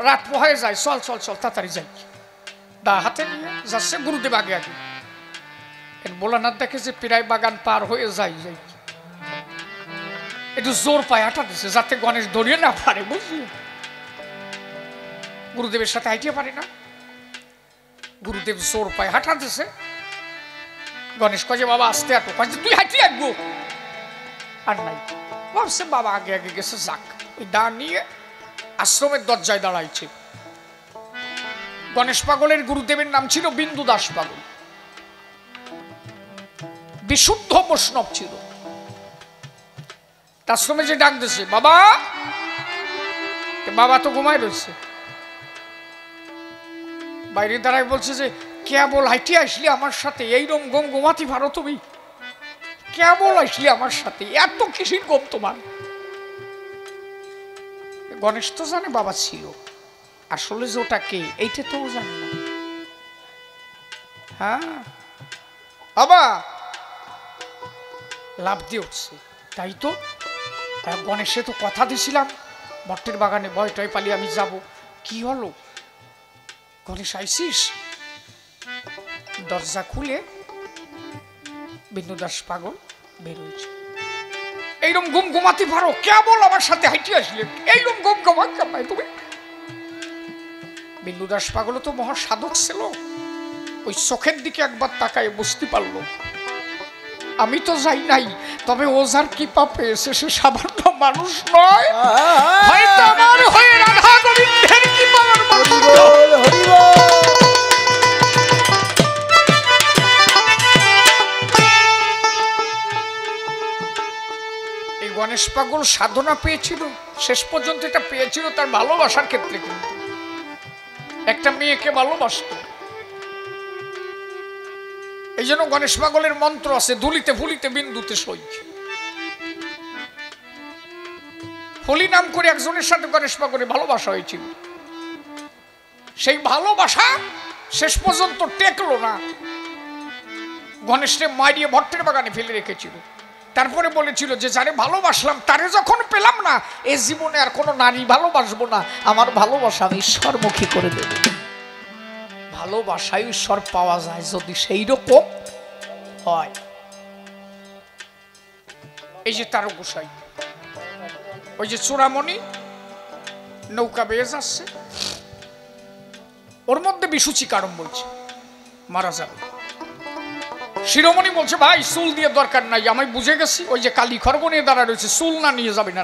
রাত পোহায় যায়, চল চল চল তাড়াতাড়ি যাই। দা হাতে নিয়ে যাচ্ছে, গুরুদেব আগে আগে। ভোলানাথ দেখে যে প্রায় বাগান পার হয়ে যায়, একটু জোর পায় হাঁটা দিচ্ছে, যাতে গণেশ ধরিয়ে না পারে, বুঝলি? গুরুদেবের সাথে হাইটিয়ে পারে না। গুরুদেব জোর পায় হাঁটা দিছে। গণেশ কয়ে, বাবা আসতে হাঁটো। কয়ে, তুই হাঁটিয়ে আসবো? আর নাই, ভাবছে বাবা আগে আগে গেছে, যাক। ওই দা নিয়ে আশ্রমের দরজায় দাঁড়াইছে। গণেশ পাগলের গুরুদেবের নাম ছিল বিন্দু দাস পাগল, বিশুদ্ধ বৈষ্ণব ছিল। আশ্রমে যে ডাক দিছে, বাবা, বাবা তো ঘুমায় রয়েছে। বাইরে দাঁড়ায় বলছে যে, কেবল হাইটি আসলি আমার সাথে, এইরকম গম ঘুমাতি পারো তুমি? কেবল আসলি আমার সাথে, এত কিসির গম তোমার? গণেশ তো জানে বাবা ছিল, আসলে যে ওটা কে এইটা তো জানে না। হ্যাঁ বাবা লাভ দিয়ে উঠছে, তাই তো গণেশে তো কথা দিছিলাম ভট্টের বাগানে ভয় টয় পালিয়ে আমি যাব। কি হলো? গণেশ আইসিস? দরজা খুলে বিন্দু দাস পাগল বেরোচ্ছে। এইরকম ঘুম ঘুমাতে পারো? কেবল আমার সাথে হাইটি আসলে এইরকম ঘুম ঘুমা কামাই তুমি? বিন্দুদাস পাগল তো মহা সাধক ছিল, ওই চোখের দিকে একবার তাকায় বুঝতে পারলো আমি তো যাই নাই, তবে ওজার কি পাপে এসে সে সামান্য মানুষ নয়, হয়তো আমার হয়ে রাধা গোবিন্দের কি পাওয়ার এই গণেশ পাগল সাধনা পেয়েছিল, শেষ পর্যন্ত এটা পেয়েছিল তার ভালোবাসার ক্ষেত্রে। কিন্তু একটা মেয়েকে ভালোবাসত, এই জন্য গণেশ পাগলের মন্ত্র আছে, ধুলিতে ফুলিতে বিন্দুতে সই। ফলি নাম করে একজনের সাথে গণেশ পাগলের ভালোবাসা হয়েছিল, সেই ভালোবাসা শেষ পর্যন্ত টেকলো না, গণেশকে মারিয়ে ভট্টের বাগানে ফেলে রেখেছিল। তারপরে বলেছিল যে যারে ভালোবাসলাম তারে যখন পেলাম না, এই জীবনে আর কোনো নারী ভালোবাসবো না, আমার ভালোবাসা আমি ঈশ্বরমুখী করে দেব। ভালোবাসায় ঈশ্বর পাওয়া যায় যদি সেই রকম হয়। এই যে তারক গোসাই, ওই যে চূড়ামণি নৌকা বেয়ে যাচ্ছে, ওর মধ্যে বিশুচি কারণ বলছে মারা যাবে। শিরোমণি বলছে ভাই চুল দিয়ে দরকার নাই, আমি বুঝে গেছি ওই যে কালী খড়গ নিয়ে দাঁড়া রয়েছে, চুল না নিয়ে যাবে না,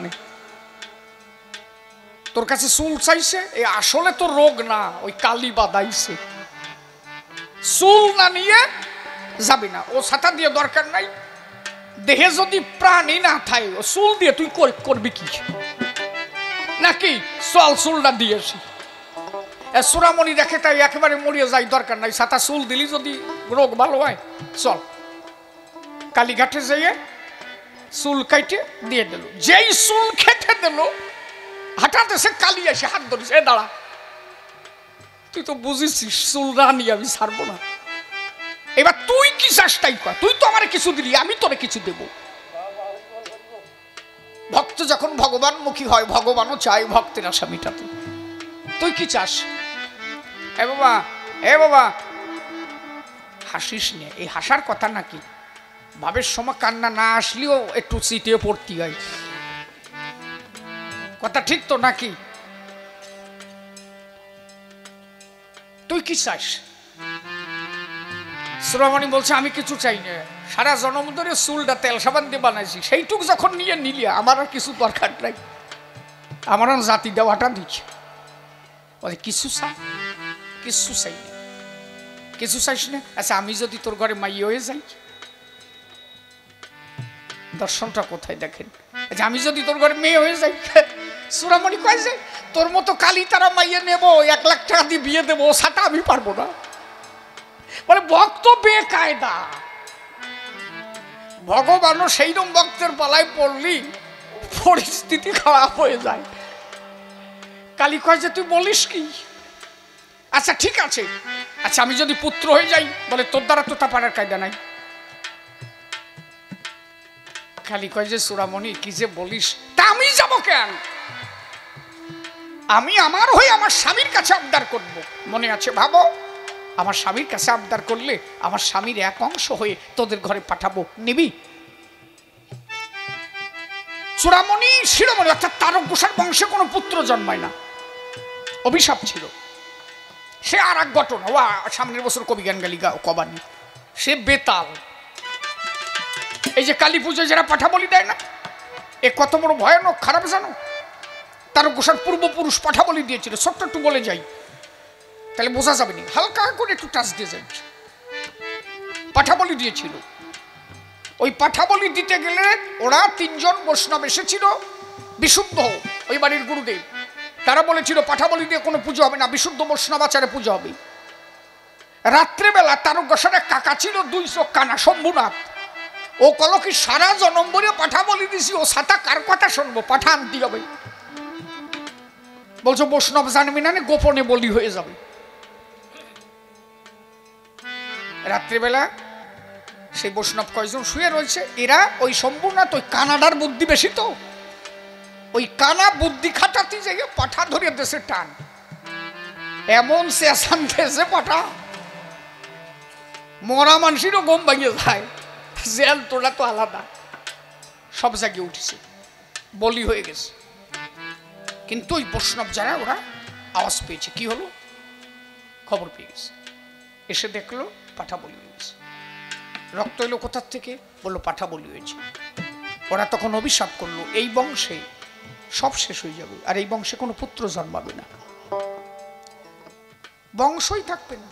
তোর কাছে চুল চাইছে, এ আসলে তো রোগ না, ওই কালী বাদাইছে, চুল না নিয়ে যাবি না, ও ছাতা দিয়ে দরকার নাই, দেহে যদি প্রাণী না থাকে ও চুল দিয়ে তুই করবি কি নাকি, চল চুলটা দিয়েছি। চূড়ামণি দেখে তাই একেবারে মরিয়ে যাই, দরকার নাই, ছাতা চুল দিলি যদি রোগ ভালো হয়, চল। কালীঘাটে যেয়ে চুল কাইটে দিয়ে দিল, যেই চুল খেতে দিল হঠাৎ এসে কালী এসে হাত ধরেছে, এ দাঁড়া, তুই তো বুঝেছিস চুল রানি আমি ছাড়বো না, এবার তুই কি চাষটাই কর, তুই তো আমার কিছু দিলি, আমি তোরে কিছু দেব। ভক্ত যখন ভগবানমুখী হয় ভগবানও চায় ভক্তের আশা মিটাতে, তুই কি চাস? এ বাবা, এ বাবা হাসিস নে, এই হাসার কথা নাকি, ভাবের সময় কান্না না আসলেও একটু চিটিয়ে পড়তে হয়, কথা ঠিক তো নাকি? তুই কি চাস? শ্রমণী বলছে আমি কিছু চাই না, সারা জন্ম ধরে চুলটা তেল সাবান দিয়ে বানাইছি, সেইটুক যখন নিয়ে নিলি আমার আর কিছু দরকার নাই, আমার জাতি দেওয়াটা দিচ্ছে। বলে কিছু চাই? কিছু চাই না। কিছু চাইস না? আচ্ছা আমি যদি তোর ঘরে মাইয়ে হয়ে যাই, দর্শনটা কোথায় দেখেন, আচ্ছা আমি যদি তোর ঘরে মেয়ে হয়ে যাই, চূড়ামণি কয় যে তোর মতো কালী তারা মাইয়ে নেবো, 1 লাখ টাকা দিয়ে বিয়ে দেবো, সাটা আমি পারবো না। বলে ভক্ত বেকায়দা, ভগবানও সেইরকম ভক্তের পালায় পড়লি পরিস্থিতি খারাপ হয়ে যায়। কালী কয় যে তুই বলিস কি? আচ্ছা ঠিক আছে, আচ্ছা আমি যদি পুত্র হয়ে যাই, বলে তোর দ্বারা তো তা পারার কায়দা নাই। কালী কয় যে চূড়ামণি কি যে বলিস, তা আমি যাবো কেন, আমি আমার হয়ে আমার স্বামীর কাছে আবদার করব, মনে আছে ভাবো, আমার স্বামীর কাছে আবদার করলে আমার স্বামীর এক অংশ হয়ে তোদের ঘরে পাঠাবো, নিবি? চূড়ামণি শিরোমণি অর্থাৎ তারক গোসার বংশে কোনো পুত্র জন্মায় না, অভিশাপ ছিল। সে আর এক ঘটনা, ও সামনের বছর কবি গান গালি কবানি, সে বেতাল। এই যে কালী পুজোয় যারা পাঠা বলি দেয় না, এ কত বড় ভয়ানক খারাপ জানো? তারক গোসার পূর্বপুরুষ পাঠা বলি দিয়েছিল, ছোট্ট একটু বলে যাই তাহলে বোঝা যাবে না, হালকা করে একটু টাচ দিয়ে যাই। পাঠা বলি দিয়েছিল, ওই পাঠা বলি দিতে গেলে ওরা 3 জন বৈষ্ণব এসেছিল বিশুদ্ধ, ওই বাড়ির গুরুদেব, তারা বলেছিল পাঠা বলি দিয়ে কোনো পুজো হবে না, বিশুদ্ধ বৈষ্ণব আচারে পুজো হবে। রাত্রেবেলা তারক গোসার এক কাকা ছিল 2 চোখ কানা, শম্ভুনাথ, ও কল কি সারা জনম ভরে পাঠা বলি দিছি, ও সাতা কার কথা শুনবো, পাঠা আনতে হবে। বলছো বৈষ্ণব জানবি না, গোপনে বলি হয়ে যাবে। রাত্রিবেলা সেই বৈষ্ণব কয়জন শুয়ে রয়েছে, এরা ওই শম্ভুনাথ ওই কানাডার বুদ্ধি বেশি, তো ওই কানা বুদ্ধি খাটাতে যাইয়ে পাঠা ধরে দেশে টান, এমন চেঁচান দেশে পাঠা মরা মানুষেরও গম ভাঙিয়ে যায়, জেল তোলা তো আলাদা, সব জায়গায় উঠেছে, বলি হয়ে গেছে। কিন্তু ওই বৈষ্ণব যারা ওরা আওয়াজ পেয়েছে, কি হলো, খবর পেয়ে গেছে, এসে দেখলো পাঠা বলি হয়েছে। রক্ত এলো কোথার থেকে? বললো পাঠা বলি হয়েছে। ওরা তখন অভিশাপ করলো, এই বংশে সব শেষ হয়ে যাবে, আর এই বংশে কোনো পুত্র জন্মাবে না, বংশই থাকবে না।